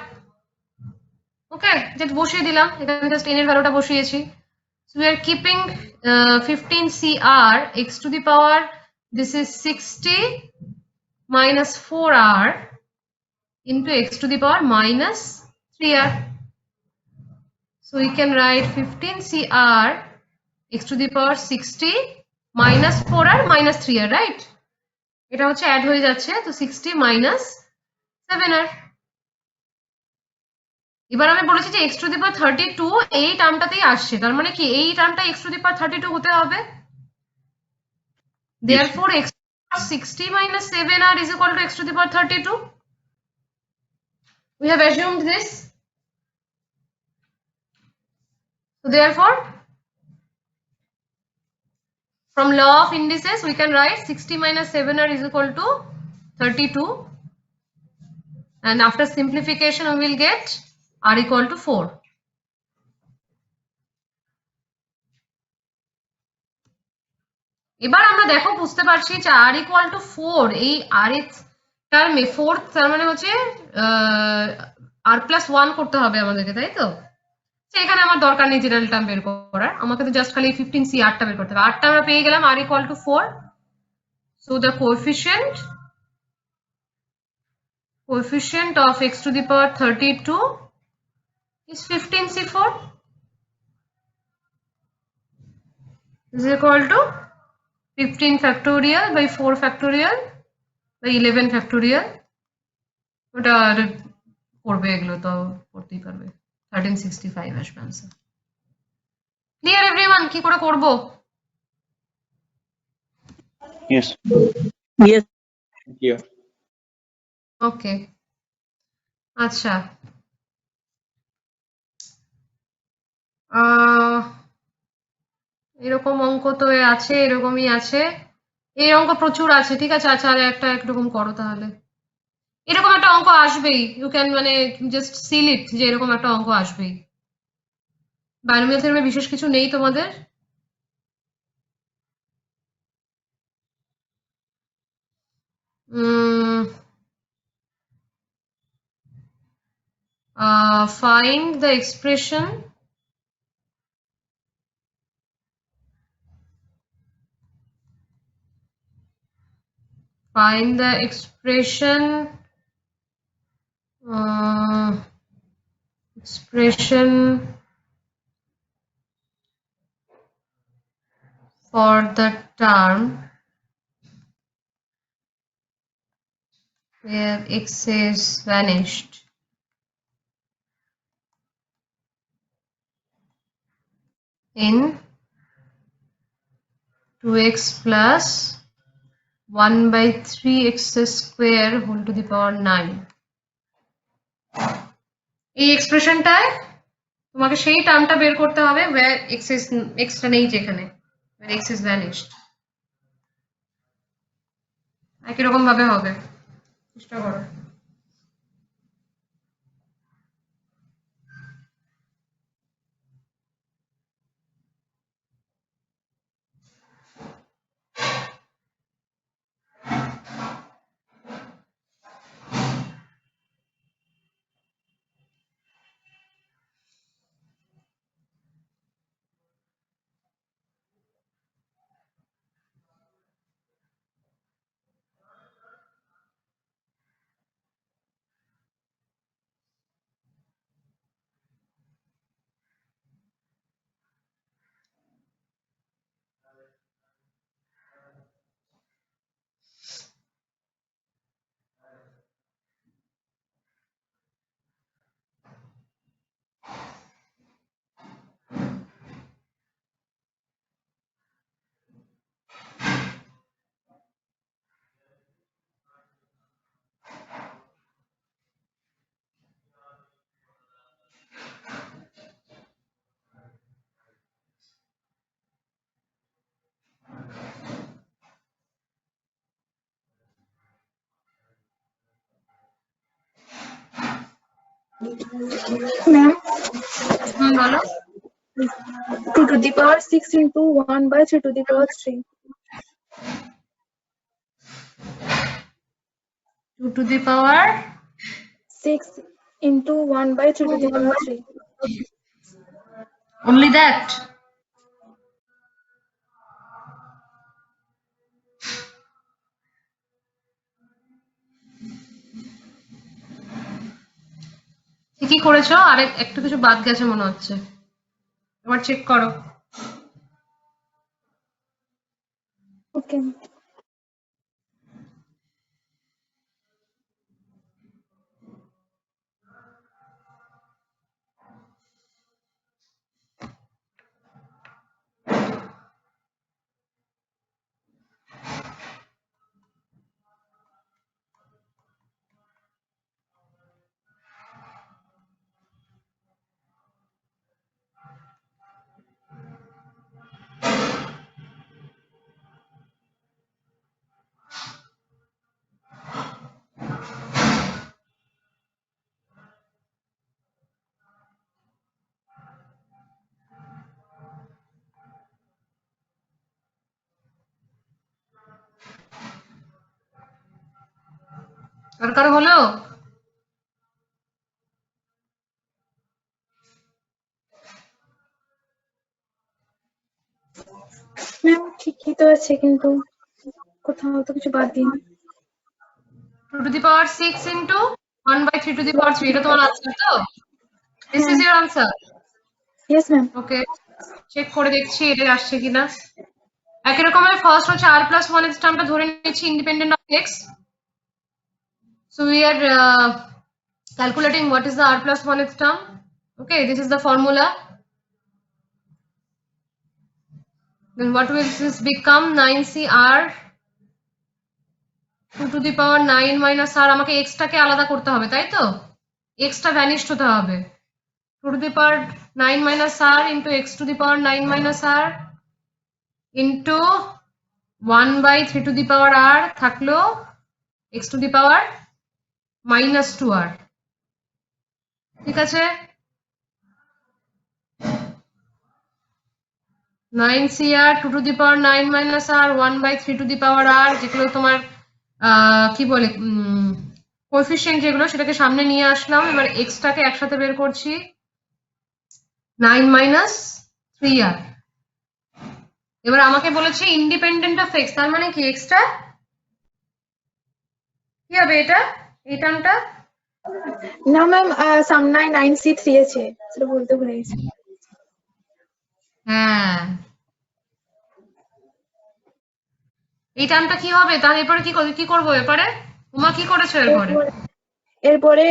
okay just বসিয়ে দিলাম এখানে just n এর ভ্যালুটা বসিয়েছি so we are keeping 15 cr x to the power this is 60 minus 4r into x to the power minus 3r so we can write 15 cr x to the power 60 minus 4r minus 3r right এটা হচ্ছে add হয়ে যাচ্ছে তো 60 minus 7r এবার আমি বলেছি যে x to the power 32 এই টার্মটাতেই আসছে তার মানে কি এই টার্মটা x to the power 32 হতে হবে therefore x to the power 60 minus 7r is equal to x to the power 32 we have assumed this so therefore from law of indices we can write 60 minus 7r is equal to 32 and after simplification we will get r equal to 4 এবার আমরা দেখো বুঝতে পারছি যে r equal to 4 এই r এর টার্মে 4 তার মানে হচ্ছে r plus 1 করতে হবে আমাদেরকে তাই তো এখানে আমার দরকার নেই জেনারেল টার্ম বের করার আমাকে তো জাস্ট খালি 15 cr টা বের করতে হবে r টা আমরা পেয়ে গেলাম r equal to 4 so the coefficient of x to the power 32 is 15c4 is equal to 15 factorial by 4 factorial বা 11 ফ্যাক্টোরিয়াল, ওটা আর করবে, এগুলো তো করতেই পারবে। 1365 আসবে আনসার। ক্লিয়ার এভরিওয়ান, কি করে করব? Yes. Yes. Here. ওকে, আচ্ছা। এরকম অঙ্ক তো আছে, এরকমই আছে, এই অঙ্ক প্রচুর আছে, ঠিক আছে। আচ্ছা, আর একটা একরকম করো তাহলে। এরকম একটা অঙ্ক আসবেই, ইউ ক্যান মানে জাস্ট সিল ইট, যে এরকম একটা অঙ্ক আসবেই। বাইনোমিয়াল থিওরেমে বিশেষ কিছু নেই তোমাদের? Find the expression expression for the term where x is vanished in 2x plus 1 by 3x square whole to the power 9। এই এক্সপ্রেশনটায় তোমাকে সেই টার্মটা বের করতে হবে where x টা নেই, যেখানে where x is vanished। একই রকম ভাবে হবে, চেষ্টা করো। ম্যাম, বলো। 2 to the power 6 into 1 by 3 to the power 3। 2 to the power 6 into 1 by 3 to the power 3। only that? ঠিকই করেছো, আর একটু কিছু বাদ গেছে মনে হচ্ছে, এবার চেক করো। ওকে। আর কারো হলো? ম্যাম ঠিকই তো আছে, কিন্তু কোথাও তো কিছু বাদ দিন। 2 to the power 6 into 1 by 3 to the power 3, এটা তোমার আনসার তো? This is your answer? Yes ma'am. Okay, check করে দেখছি এটা আসছে কিনা। একই রকমের ফার্স্ট হচ্ছে r plus 1x টার্মটা ধরে নিচ্ছি independent of x, So we are calculating what is the r plus 1th term. Okay, this is the formula. Then what will this become? 9cr 2 to the power 9 minus r. আমাকে x টাকে আলাদা করতে হবে, তাই তো? x টা vanished হতে হবে। 2 to the power 9 minus r into x to the power 9 minus r into 1 by 3 to the power r থাকলো x to the power minus 2r। ঠিক আছে, 9cr 2 to the power 9 minus r 1 by 3 to the power r, যেগুলো তোমার কি বলে coefficient যেগুলো, সেটাকে সামনে নিয়ে আসলাম। এবার x টাকে একসাথে বের করছি, 9 minus 3r। এবার আমাকে বলেছে ইন্ডিপেন্ডেন্ট অফ x, তার মানে কি x টা কি হবে? এটা এই টার্মটা না ম্যাম, সামনে 9c3 আছে, সেটা বলতে ভুলে গেছি। হ্যাঁ, এই টার্মটা কি হবে? তাহলে এরপরে কি করবো? এরপরে উমা কি করেছো? এরপরে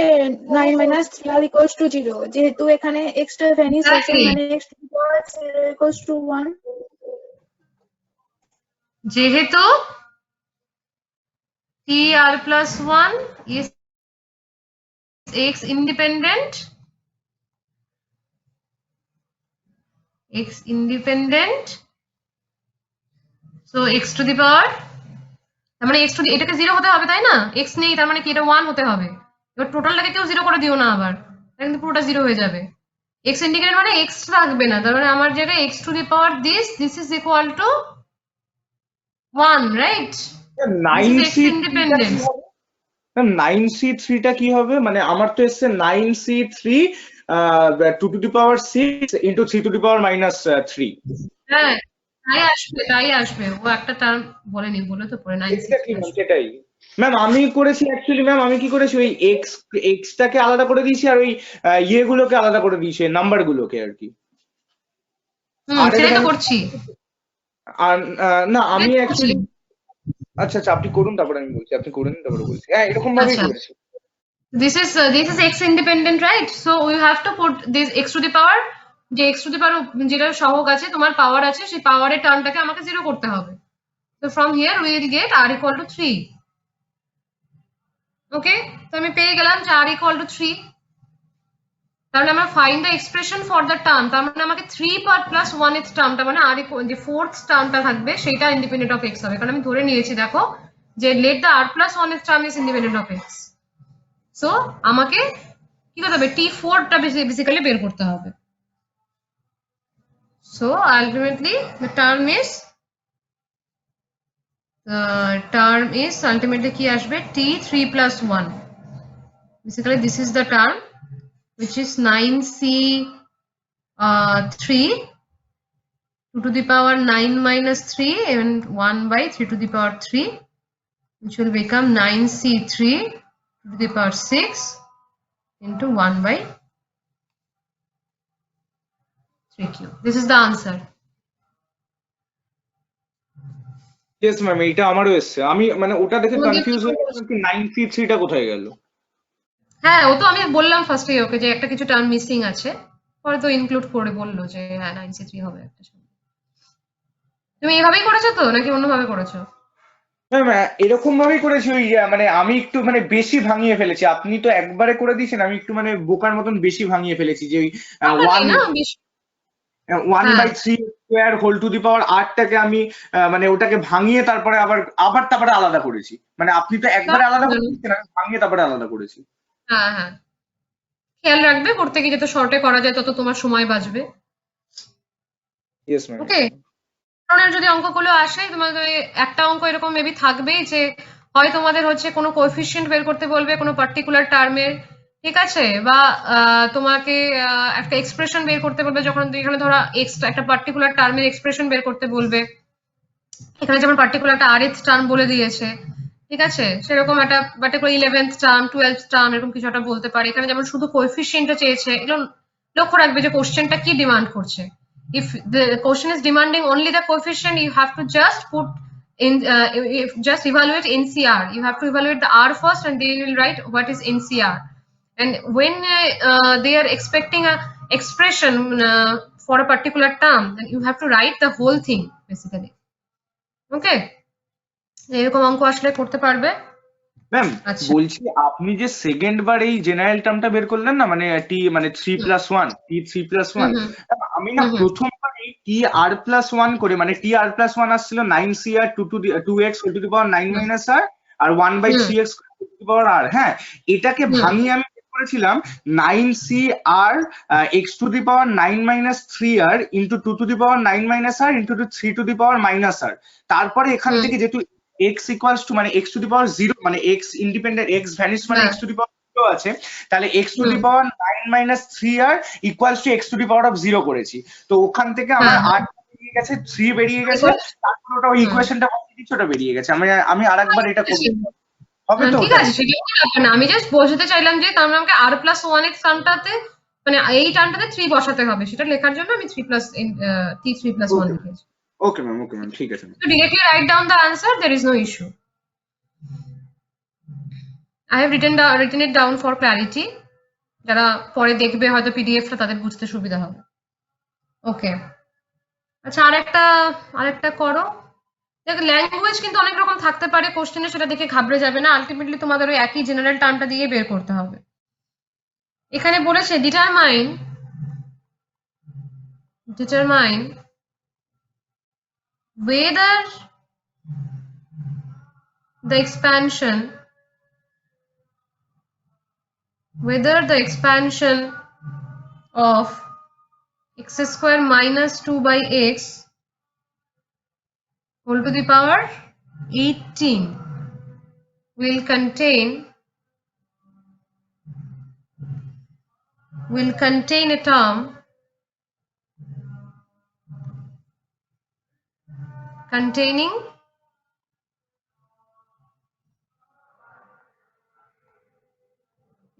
9 minus 3r equals to 0, যেহেতু এখানে x টা ভ্যানিশ হয়েছে, মানে x to the power 0 equals to 1। যেহেতু tr plus 1 is x independent, so x to the power, তার মানে x to the, এটাকে 0 হতে হবে, তাই না? x নেই, তার মানে কি এটা 1 হতে হবে। এবার টোটালটাকে কেউ 0 করে দিও না আবার, তাহলে কিন্তু পুরোটা 0 হয়ে যাবে। x ইন্ডিকেটেড মানে x থাকবে না, তার মানে আমার জায়গায় x to the power this is equal to 1, right? 9c independent। 9c3 টা কি হবে? মানে আমার তো এসছে 9c3 2 to the power 6 into 3 to the power minus 3। হ্যাঁ, তাই আসবে। ও একটা টার্ম বলেনি, বলে তো পরে 9 সেটাই ম্যাম আমি করেছি। অ্যাকচুয়ালি ম্যাম আমি কি করেছি, ওই x টাকে আলাদা করে দিয়েছি আর ওই ইয়েগুলোকে আলাদা করে দিয়েছি, নাম্বার গুলোকে আর কি। সেটাই তো করছি। আর না আমি অ্যাকচুয়ালি, আচ্ছা আপনি করুন, তারপরে আমি বলছি। আপনি করে নিন, তারপরে বলছি। হ্যাঁ, এরকম ভাবেই করেছি। This is x independent, right? So we have to put this x to the power, যে x to the power যেটা সহগ আছে, তোমার পাওয়ার আছে, সেই পাওয়ারের টার্মটাকে আমাকে 0 করতে হবে। So from here we will get r equal to 3. Okay, তো আমি পেয়ে গেলাম যে r equal to 3। তাহলে আমরা find the expression for the term, তার মানে আমাকে 3 plus 1th টার্মটা, মানে r যে 4th টার্মটা থাকবে সেটা ইন্ডিপেন্ডেন্ট অফ x হবে। কারণ আমি ধরে নিয়েছি, দেখো, যে let the r plus 1th term is independent of x। So আমাকে কি করতে হবে? t4 টা বেসিক্যালি বের করতে হবে। So ultimately the term is ultimately কি আসবে? t3 plus 1। Basically this is the term which is 9c3 2 to the power 9 minus 3 and 1 by 3 to the power 3, which will become 9c3 to the power 6 into 1 by 3q. This is the answer. Yes ma'am, এইটা আমারও এসছে। আমি মানে ওটা দেখে confuse হয়ে গেলাম কি 9c3 টা কোথায় গেল। হ্যাঁ, ও তো আমি বললাম ফার্স্টে ওকে যে একটা কিছু টার্ম মিসিং আছে, পরে তো ইনক্লুড করে বললো যে হ্যাঁ 9c3 হবে একটা। তুমি এইভাবেই করেছো তো নাকি অন্যভাবে করেছো? ম্যাম এরকম ভাবেই করেছি। ওই মানে আমি একটু মানে বেশি ভাঙিয়ে ফেলেছি। আপনি তো একবারে করে দিয়েছেন, আমি একটু মানে বোকার মতন বেশি ভাঙিয়ে ফেলেছি। যে ওই 1 by 3 square whole to the power 8 টাকে আমি মানে ওটাকে ভাঙিয়ে তারপরে তারপরে আলাদা করেছি। মানে আপনি তো একবারে আলাদা করে দিচ্ছেন, আমি ভাঙিয়ে তারপরে আলাদা করেছি। হ্যাঁ, খেয়াল রাখবে, করতে গিয়ে যত শর্টে করা যায় তত তোমার সময় বাঁচবে। Yes ma'am. ওকে, যদি অঙ্কগুলো আসে, তোমাদের একটা অঙ্ক এরকম মেবি থাকবেই যে হয় তোমাদের হচ্ছে কোনো কোএফিশিয়েন্ট বের করতে বলবে কোনো পার্টিকুলার টার্মের, ঠিক আছে, বা তোমাকে একটা এক্সপ্রেশন বের করতে বলবে, যখন এখানে ধরো একটা পার্টিকুলার টার্মের এক্সপ্রেশন বের করতে বলবে। এখানে যেমন পার্টিকুলার একটা rth টার্ম বলে দিয়েছে, ঠিক আছে, সেরকম একটা particular 11th term 12th term এরকম কিছু একটা বলতে পারে। এখানে যেমন শুধু কোএফিশিয়েন্টটা চেয়েছে, এগুলো লক্ষ্য রাখবে যে কোশ্চেনটা কি ডিমান্ড করছে। If the question is demanding only the coefficient, you have to just put if just evaluate NCR. You have to evaluate the R first, and they will write what is NCR. And when they are expecting a expression for a particular term, then you have to write the whole thing basically. Okay, এরকম অঙ্ক আসলে করতে পারবে। Ma'am আচ্ছা। বলছি আপনি যে second বার এই জেনারেল টার্মটা বের করলেন না, মানে টি মানে 3+1 T3+1, আমি না প্রথমবার এই TR+1 করে, মানে TR+1 আসছিল 9CR 2x whole to the power 9 minus r আর 1/3x whole to the power r। হ্যাঁ, এটাকে ভাঙিয়ে আমি বের করেছিলাম 9CR x to the power 9 minus 3r into 2 to the power 9 minus r into 3 to the power minus r। তারপরে এখান থেকে যেহেতু x ইকুয়ালস টু মানে x টু দি পাওয়ার 0, মানে x ইন্ডিপেন্ডেন্ট, x ভ্যানিশ মানে x টু দি পাওয়ার 0 আছে, তাহলে x to the power 9 minus 3r equals to x to the power of 0 করেছি। তো ওখান থেকে আমার r বেরিয়ে গেছে, 3 বেরিয়ে গেছে, তারপর ওটা ওই ইকুয়েশনটা বসিয়ে দিচ্ছি, ওটা বেরিয়ে গেছে। আমি আরেকবার এটা করব, হবে তো? ঠিক আছে, সেটা কোনো ব্যাপার না। আমি জাস্ট বোঝাতে চাইলাম যে তার মানে আমাকে r+1x টার্মটাতে, মানে এই টার্মটাতে 3 বসাতে হবে, সেটা লেখার জন্য আমি T3+1 লিখেছি। ওকে ম্যাম, ঠিক আছে। So directly write down the answer, there is no issue. I have written it down for clarity. যারা পরে দেখবে হয়তো পিডিএফটা, তাদের বুঝতে সুবিধা হবে। ওকে, আচ্ছা আরেকটা করো। দেখো, ল্যাঙ্গুয়েজ কিন্তু অনেক রকম থাকতে পারে কোশ্চেনে, সেটা দেখে ঘাবড়ে যাবে না। আলটিমেটলি তোমাদের ওই একই জেনারেল টার্মটা দিয়ে বের করতে হবে। এখানে বলেছে determine whether the expansion of x square minus 2/x whole to the power 18 will contain a term containing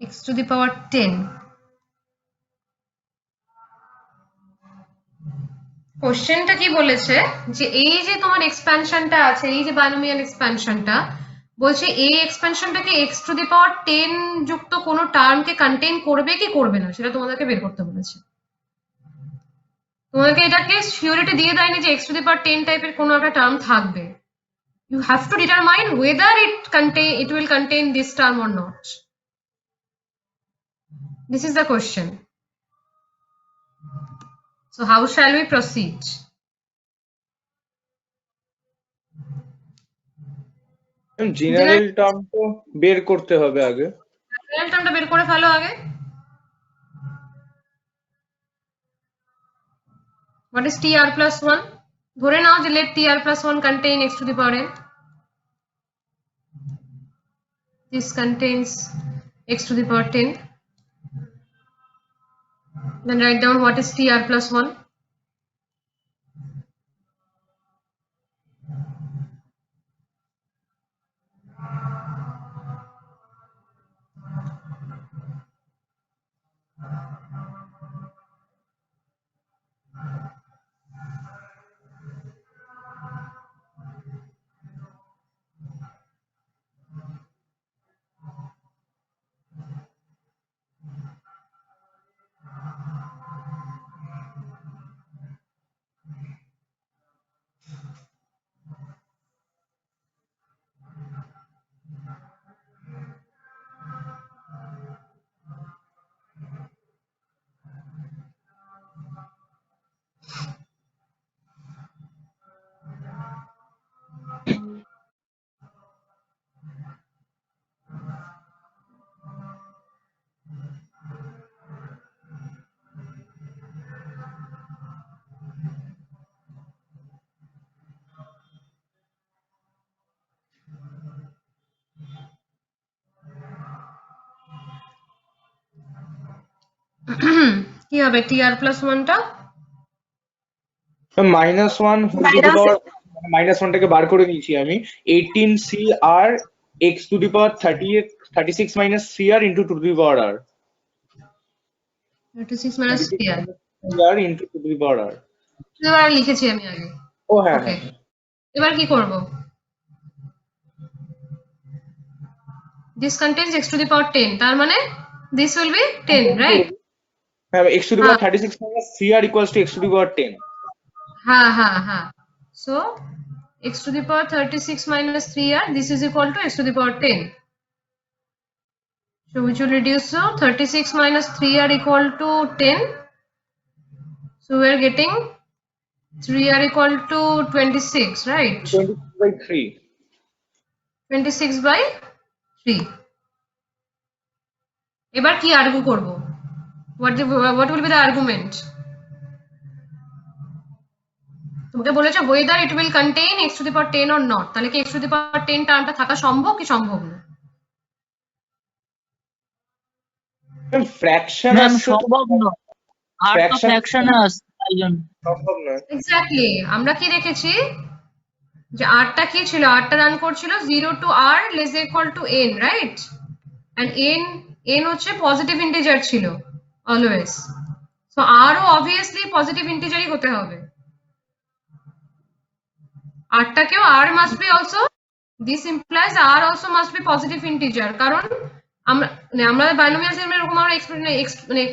x to the power 10. কোশ্চেনটা কি বলেছে যে এই যে তোমার এক্সপ্যানশনটা আছে, এই যে বাইনোমিয়াল এক্সপ্যানশনটা, বলছে এই এক্সপ্যানশনটাকে x টু দি পাওয়ার 10 যুক্ত কোনো টার্মকে কন্টেইন করবে কি করবে না, সেটা তোমাদেরকে বের করতে বলেছে। তোমাদেরকে এটাকে সিওরিটি দিয়ে দেয়নি যে x টু দি পাওয়ার 10 টাইপের কোনো একটা টার্ম থাকবে। You have to determine whether it will contain this term or not. This is the question. So how shall we proceed? General term তো বের করতে হবে আগে। জেনারেল টার্মটা বের করে ফেলো আগে। What is TR+1? ধরে নাও যে let TR+1 contain x to the power n. This contains x to the power 10. Then write down what is TR+1. কি হবে TR+1 টা? -1 হোল টু দি পাওয়ার, -1টাকে বার করে নিয়েছি আমি, 18CR x to the power 36 minus 3r into 2 to the power r। 36 minus 3r into 2 to the power r। এবার লিখেছি আমি আগে। ও হ্যাঁ, এবার কি করব? this contains x to the power 10 তার মানে this will be 10 right হ্যাঁ x to the power 36 minus 3r equals to x to the power 10. ha so x to the power 36 minus 3r this is equal to x to the power 10 so which will reduce to 36 minus 3r equal to 10 so we are getting 3r equal to 26 right 26 by 3. 26 by 3 এবার কি argue করব what will be the argument তোমাকে বলেছে whether it will contain x to the power 10 or not তাহলে কি x to the power 10 টার্মটা থাকা সম্ভব কি সম্ভব না ফ্র্যাকশন ম্যাম আসছে তো সম্ভব নয়, আর তো ফ্র্যাকশন ফ্র্যাকশনে আসছে তাই জন্য। সম্ভব নয়। এক্স্যাক্টলি আমরা কি রেখেছি যে r টা কি ছিল r টা রান করছিল 0 to r less than equal to n right and n হচ্ছে পজিটিভ ইন্টিজার ছিল অলওয়েজ সো r ও obviously পজিটিভ ইন্টিজারই হতে হবে r টাকেও r must be also this implies r also must be positive integer কারণ আমরা binomial সিস্টেমে এরকম আমরা মানে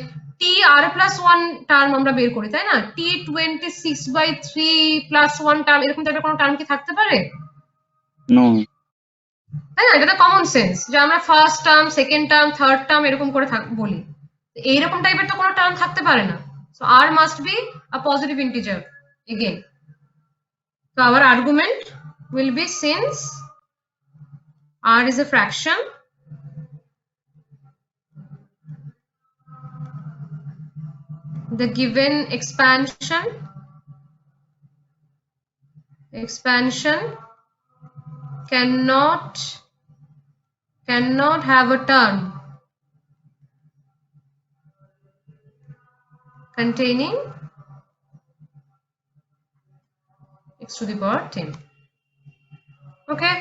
t r plus 1 টার্ম আমরা বের করি তাই না t 26 by 3 plus 1 টার্ম এরকম টাইপের কোনো টার্ম কি থাকতে পারে No. তাই না এটা তো কমন সেন্স যে আমরা first term second term third term এরকম করে বলি এইরকম টাইপের তো কোনো টার্ম থাকতে পারে না so r must be a positive integer again so our argument will be since r is a fraction the given expansion cannot have a term containing x to the power 10 okay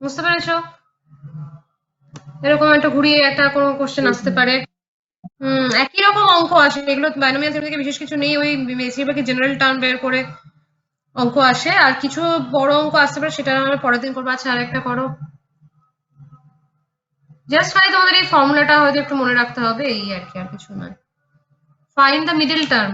বুঝতে পেরেছো এরকম একটা ঘুরিয়ে একটা কোনো question আসতে পারে একই রকম অঙ্ক আসে এগুলো বাইনোমিয়াল থিওরি থেকে বিশেষ কিছু নেই ওই বেশিরভাগই জেনারেল টার্ম বের করে অঙ্ক আসে আর কিছু বড় অঙ্ক আসতে পারে সেটা আমরা পরের দিন করবো আচ্ছা আরেকটা করো জাস্ট খালি তোমাদের এই ফর্মুলাটা হয়তো একটু মনে রাখতে হবে এই আর কি আর কিছু নয় find the middle term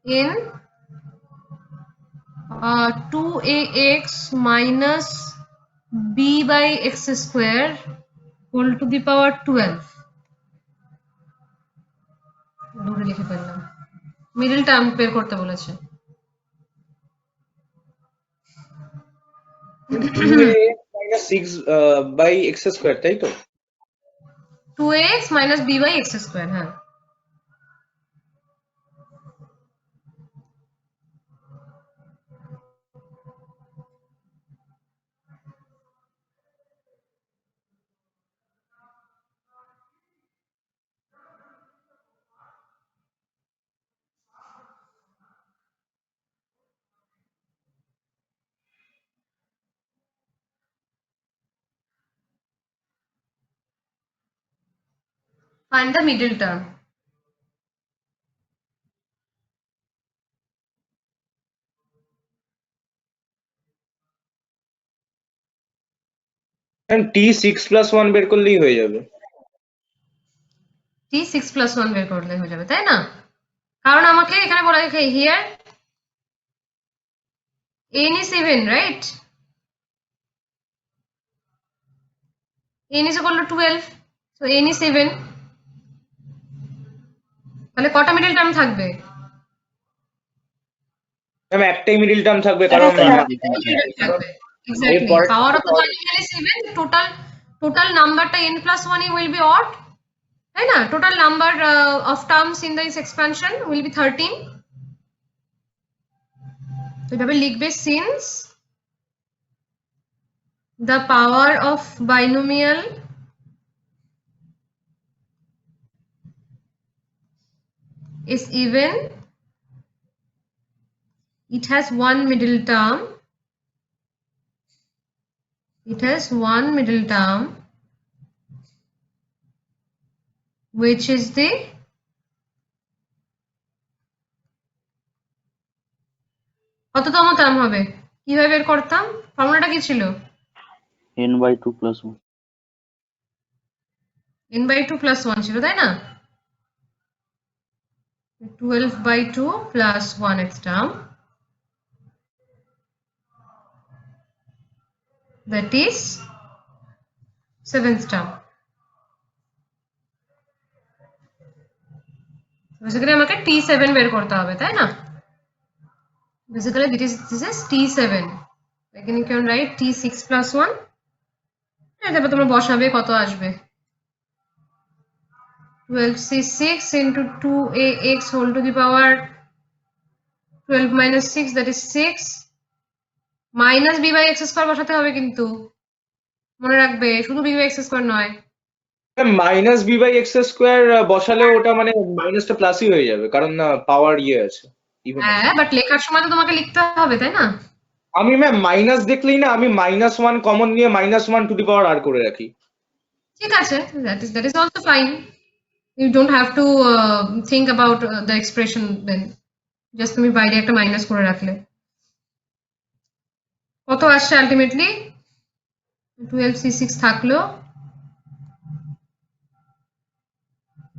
in 2ax minus b by x square whole to the power 12 দূরে লিখে ফেললাম মিডল টার্ম বের করতে বলেছে 2ax minus 6 by x square তাই তো 2ax minus b by x square হ্যাঁ find the middle term and t 6 plus 1 বের করলেই হয়ে যাবে t 6 plus 1 বের করলে হয়ে যাবে তাই না কারণ আমাকে এখানে বলা আছে here n is even right n is equal to 12 so n is even তাহলে কটা মিডল টার্ম থাকবে ম্যাম একটাই মিডল টার্ম থাকবে কারণ exactly power of the polynomial is even total numberটা n plus 1 will be odd right na total number of terms in this expansion will be 13 so এভাবে লিখবে since the power of binomial is even it has one middle term which is the কততম term হবে? কিভাবে বের করতাম? ফর্মুলাটা কি ছিল? n/2 plus 1. n/2 plus 1 ছিল, তাই না? 12/2 plus 1th term, that is 7th term. Basically আমাকে t7 বের করতে হবে, তাই না? Basically this is t7. Again you can write t6 plus 1. তারপর তোমরা বসাবে কত আসবে। 12c6 into 2ax whole to the power 12 minus 6, that is 6 minus b by x square বসাতে হবে, কিন্তু মনে রাখবে শুধু b by x square নয়। Minus b by x square বসালে ওটা মানে মাইনাসটা প্লাসই হয়ে যাবে, কারণ না পাওয়ার ইয়ে আছে। হ্যাঁ, বাট লেখার সময় তো তোমাকে লিখতে হবে, তাই না? আমি ম্যাম মাইনাস দেখলেই না আমি -1 কমন নিয়ে -1 টু দি পাওয়ার আর করে রাখি। ঠিক আছে, that is also fine. You don't have to think about the expression then. Just তুমি বাইরে একটা মাইনাস করে রাখলে। কত আসছে আলটিমেটলি? 12c6 থাকলো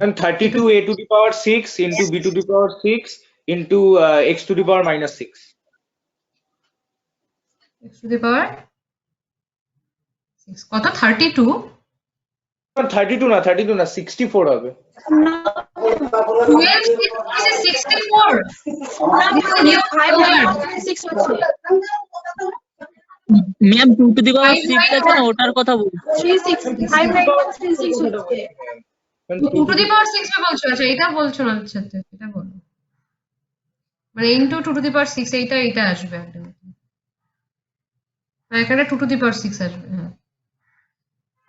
and 32a to the power 6 into b to the power 6 into x to the power -6. x to the power 6 কত? 32? 32 না 64 হবে। 12 is 64. This is a new word. 6 হচ্ছে ম্যাম 2 টু দি পাওয়ার 6 আছে না, ওটার কথা বলছি। 36 5 36 হচ্ছে 2 to the power 6 বলছো? আচ্ছা, এটা বলছো না? আচ্ছা এটা বলো, মানে into 2 to the power 6 এইটা আসবে আলটিমেটলি। হ্যাঁ, এখানে 2 to the power 6 আসবে। হ্যাঁ,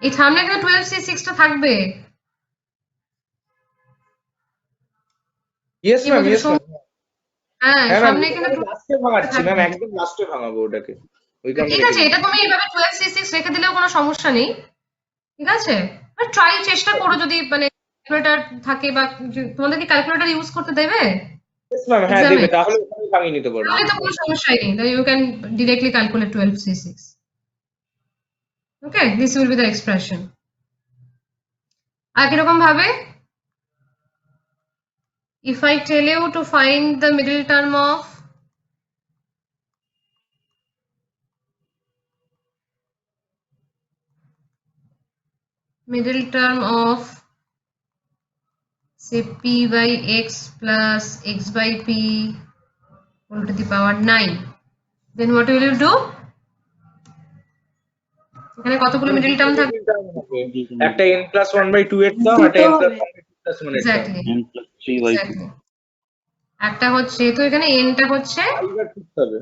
এই সামনে এখানে 12c6 টা থাকবে। Yes ma'am, yes ma'am. হ্যাঁ, হ্যাঁ সামনে ম্যাম, এখানে লাস্টে ভাঙাচ্ছি ম্যাম, একদম লাস্টে ভাঙাবো ওটাকে। ওই ঠিক আছে, এটা তুমি এইভাবে 12c6 রেখে দিলেও কোনো সমস্যা নেই, ঠিক আছে? বাট ট্রাই চেষ্টা করো, যদি মানে ক্যালকুলেটর থাকে বা তোমাদের কি ক্যালকুলেটর ইউজ করতে দেবে? ইয়েস ম্যাম, হ্যাঁ দেবে, তাহলে ওখানে ভাঙিয়ে নিতে পারবো। তাহলে তো কোনো সমস্যাই নেই, তাহলে you can directly calculate 12c6. Okay, this will be the expression. আর কিরকম ভাবে, if I tell you to find the middle term of say p by x plus x by p whole to the power 9, then what will you do? এখানে কতগুলো middle term থাকবে? একটা n+1/2 এর term, একটা n+1/2 + 1 এর term, exactly n+3/2. একটা হচ্ছে, তো এখানে n টা হচ্ছে এইবার ঠিক হবে।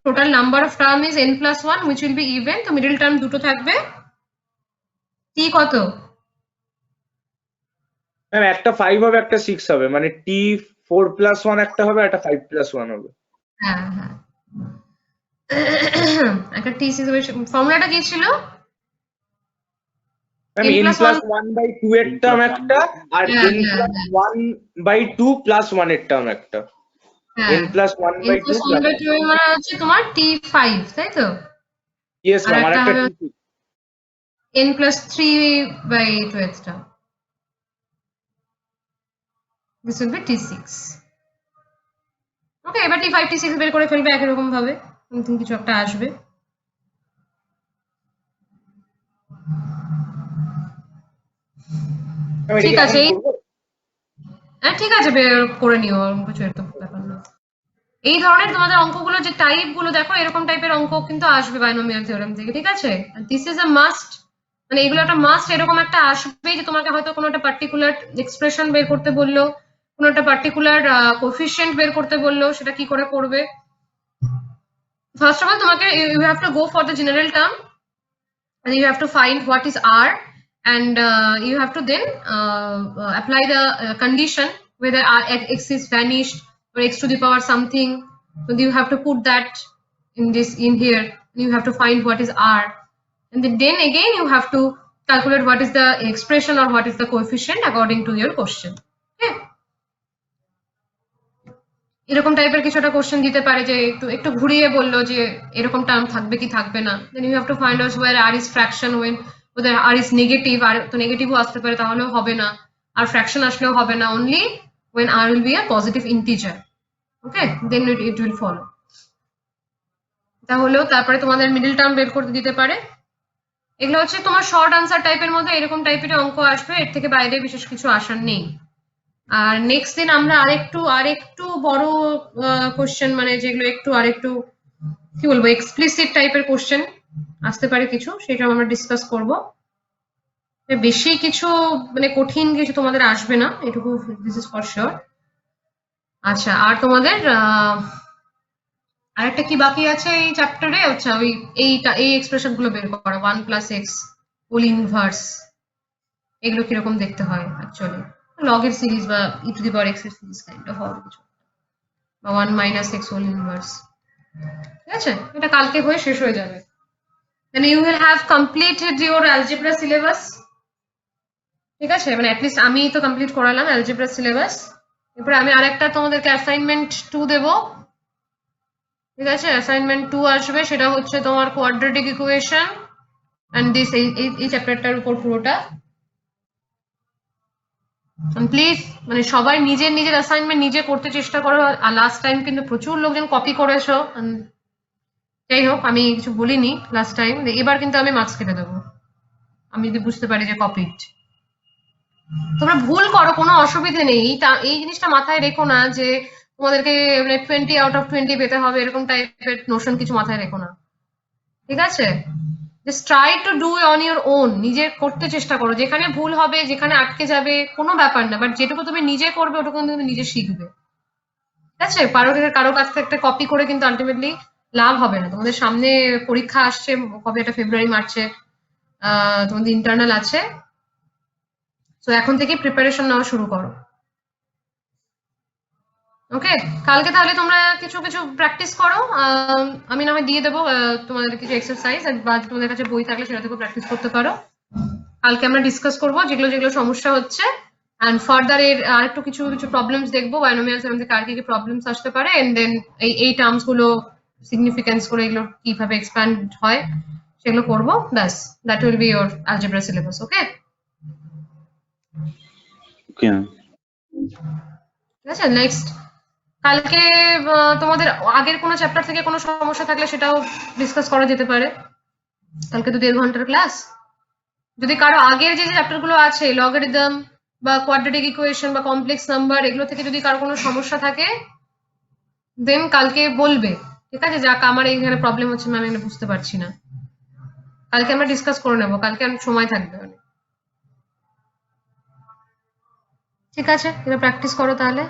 Total number of term is n+1 which will be even, তো মিডল টার্ম দুটো থাকবে। t কত? ম্যাম একটা 5 হবে, একটা 6 হবে, মানে t4+1 একটা হবে, একটা 5+1 হবে। হ্যাঁ হ্যাঁ, একটা t6 হবে। ফর্মুলাটা কি ছিল? ম্যাম n+1/2 এর টার্ম একটা, আর n+1/2 + 1 এর টার্ম একটা। n+1/2 মানে হচ্ছে তোমার t5, তাই তো? ইয়েস ম্যাম, আর একটা n+3/2 term, this will be t6. ওকে, এবার t5 t6 বের করে ফেলবে একই রকম ভাবে, নতুন কিছু একটা আসবে। ঠিক আছে, হ্যাঁ ঠিক আছে, বের করে নিও, কিছু একটা ব্যাপার না। এই ধরনের তোমাদের অঙ্কগুলো যে টাইপ গুলো দেখো, এরকম টাইপের অঙ্ক কিন্তু আসবে বাইনোমিয়াল থিওরেম থেকে, ঠিক আছে? দিস ইজ আ মাস্ট, মানে এগুলো একটা মাস্ট, এরকম একটা আসবেই যে তোমাকে হয়তো কোনো একটা পার্টিকুলার এক্সপ্রেশন বের করতে বললো, কোনো একটা পার্টিকুলার কোএফিসিয়েন্ট বের করতে বললো, সেটা কি করে করবে? ফার্স্ট অফ অল তোমাকে you have to go for the general term and you have to find what is r, and you have to then apply the condition whether x is vanished or x to the power something, so you have to put that in here, and you have to find what is r, and then again you have to calculate what is the expression or what is the coefficient according to your question. Okay? এরকম টাইপের কিছু একটা question দিতে পারে যে একটু ঘুরিয়ে বললো যে এরকম টার্ম থাকবে কি থাকবে না, then you have to find out where r is fraction, when ওদের আর ইজ নেগেটিভ, আর তো নেগেটিভও আসতে পারে তাহলেও হবে না, আর ফ্র্যাকশন আসলেও হবে না, only when r will be a positive integer. Okay, then it will follow. তাহলেও তারপরে তোমাদের মিডল টার্ম বের করতে দিতে পারে। এগুলো হচ্ছে তোমার শর্ট আনসার টাইপের মধ্যে এরকম টাইপের অঙ্ক আসবে, এর থেকে বাইরে বিশেষ কিছু আসার নেই। আর নেক্সট দিন আমরা আরেকটু বড় কোশ্চেন, মানে যেগুলো আরেকটু কি বলবো এক্সপ্লিসিট টাইপের কোশ্চেন আসতে পারে কিছু, সেটা আমরা ডিসকাস করব। বেশি কিছু মানে কঠিন কিছু তোমাদের আসবে না, এটুকু দিস ইজ ফর শিওর। আচ্ছা, আর তোমাদের আরেকটা কি বাকি আছে এই চ্যাপ্টারে? আচ্ছা, ওই এই এক্সপ্রেশন গুলো বের করা, 1 + x হোল ইনভার্স, এগুলো কিরকম দেখতে হয় অ্যাকচুয়ালি, লগের সিরিজ বা e⁻x এর সিরিজ কাইন্ড অফ হবে কিছু, বা 1 - x হোল ইনভার্স। ঠিক আছে, এটা কালকে হয়ে শেষ হয়ে যাবে। then you will have completed your algebra syllabus. ঠিক আছে, মানে অ্যাটলিস্ট আমি তো কমপ্লিট করালাম অ্যালজেব্রা সিলেবাস। এরপরে আমি আরেকটা তোমাদেরকে অ্যাসাইনমেন্ট 2 দেব। ঠিক আছে, অ্যাসাইনমেন্ট 2 আসবে, সেটা হচ্ছে তোমার কোয়াড্রেটিক ইকুয়েশন এন্ড দিস, এই চ্যাপ্টারটার উপর পুরোটা। প্লিজ মানে সবাই নিজের নিজের অ্যাসাইনমেন্ট নিজে করতে চেষ্টা করো। আর লাস্ট টাইম কিন্তু প্রচুর লোকজন কপি করেছো, যাই হোক আমি কিছু বলিনি লাস্ট টাইম, এবার কিন্তু আমি মার্কস কেটে দেবো আমি যদি বুঝতে পারি যে কপিড। তোমরা ভুল করো, কোনো অসুবিধে নেই, এই জিনিসটা মাথায় রেখো না যে তোমাদেরকে 20/20 পেতে হবে, এরকম টাইপের নোশন কিছু মাথায় রেখো না। ঠিক আছে, just try to do on your own, নিজে করতে চেষ্টা করো। যেখানে ভুল হবে, যেখানে আটকে যাবে, কোনো ব্যাপার না, বাট যেটুকু তুমি নিজে করবে ওটুকু তুমি নিজে শিখবে। ঠিক আছে, কারো কাছ থেকে একটা কপি করে কিন্তু আলটিমেটলি লাভ হবে না। তোমাদের সামনে পরীক্ষা আসছে, কবে এটা ফেব্রুয়ারি-মার্চে তোমাদের ইন্টারনাল আছে, তো এখন থেকে প্রিপারেশন নেওয়া শুরু করো। ওকে, কালকে তাহলে তোমরা কিছু কিছু প্র্যাকটিস করো, আমি না হয় দিয়ে দেবো তোমাদের কিছু এক্সারসাইজ, বা তোমাদের কাছে বই থাকলে সেটা থেকে প্র্যাকটিস করতে পারো। কালকে আমরা ডিসকাস করবো যেগুলো যেগুলো সমস্যা হচ্ছে, অ্যান্ড ফার্দার এর আরেকটু কিছু কিছু প্রবলেমস দেখবো, বাইনোমিয়ালস এর মধ্যে কার কি কি প্রবলেমস আসতে পারে, এন্ড দেন এই টার্মস গুলো সিগনিফিকেন্স করে এগুলো কিভাবে এক্সপ্যান্ড হয় সেগুলো করবো। ব্যাস, that will be your algebra syllabus. Okay, okay, ঠিক আছে। নেক্সট কালকে তোমাদের আগের কোনো চ্যাপ্টার থেকে কোনো সমস্যা থাকলে সেটাও ডিসকাস করা যেতে পারে। কালকে তো 1.5 ঘন্টার ক্লাস। যদি কারো আগের যে চ্যাপ্টার গুলো আছে, লগারিদম বা কোয়াড্রেটিক ইকুয়েশন বা কমপ্লেক্স নাম্বার, এগুলো থেকে যদি কারো কোনো সমস্যা থাকে দেন কালকে বলবে। ঠিক আছে, যাক আমার এইখানে প্রবলেম হচ্ছে, ম্যাম এখানে বুঝতে পারছি না, কালকে আমরা ডিসকাস করে নেবো, কালকে অনেক সময় থাকবে অনেক। ঠিক আছে, এবার প্র্যাকটিস করো তাহলে।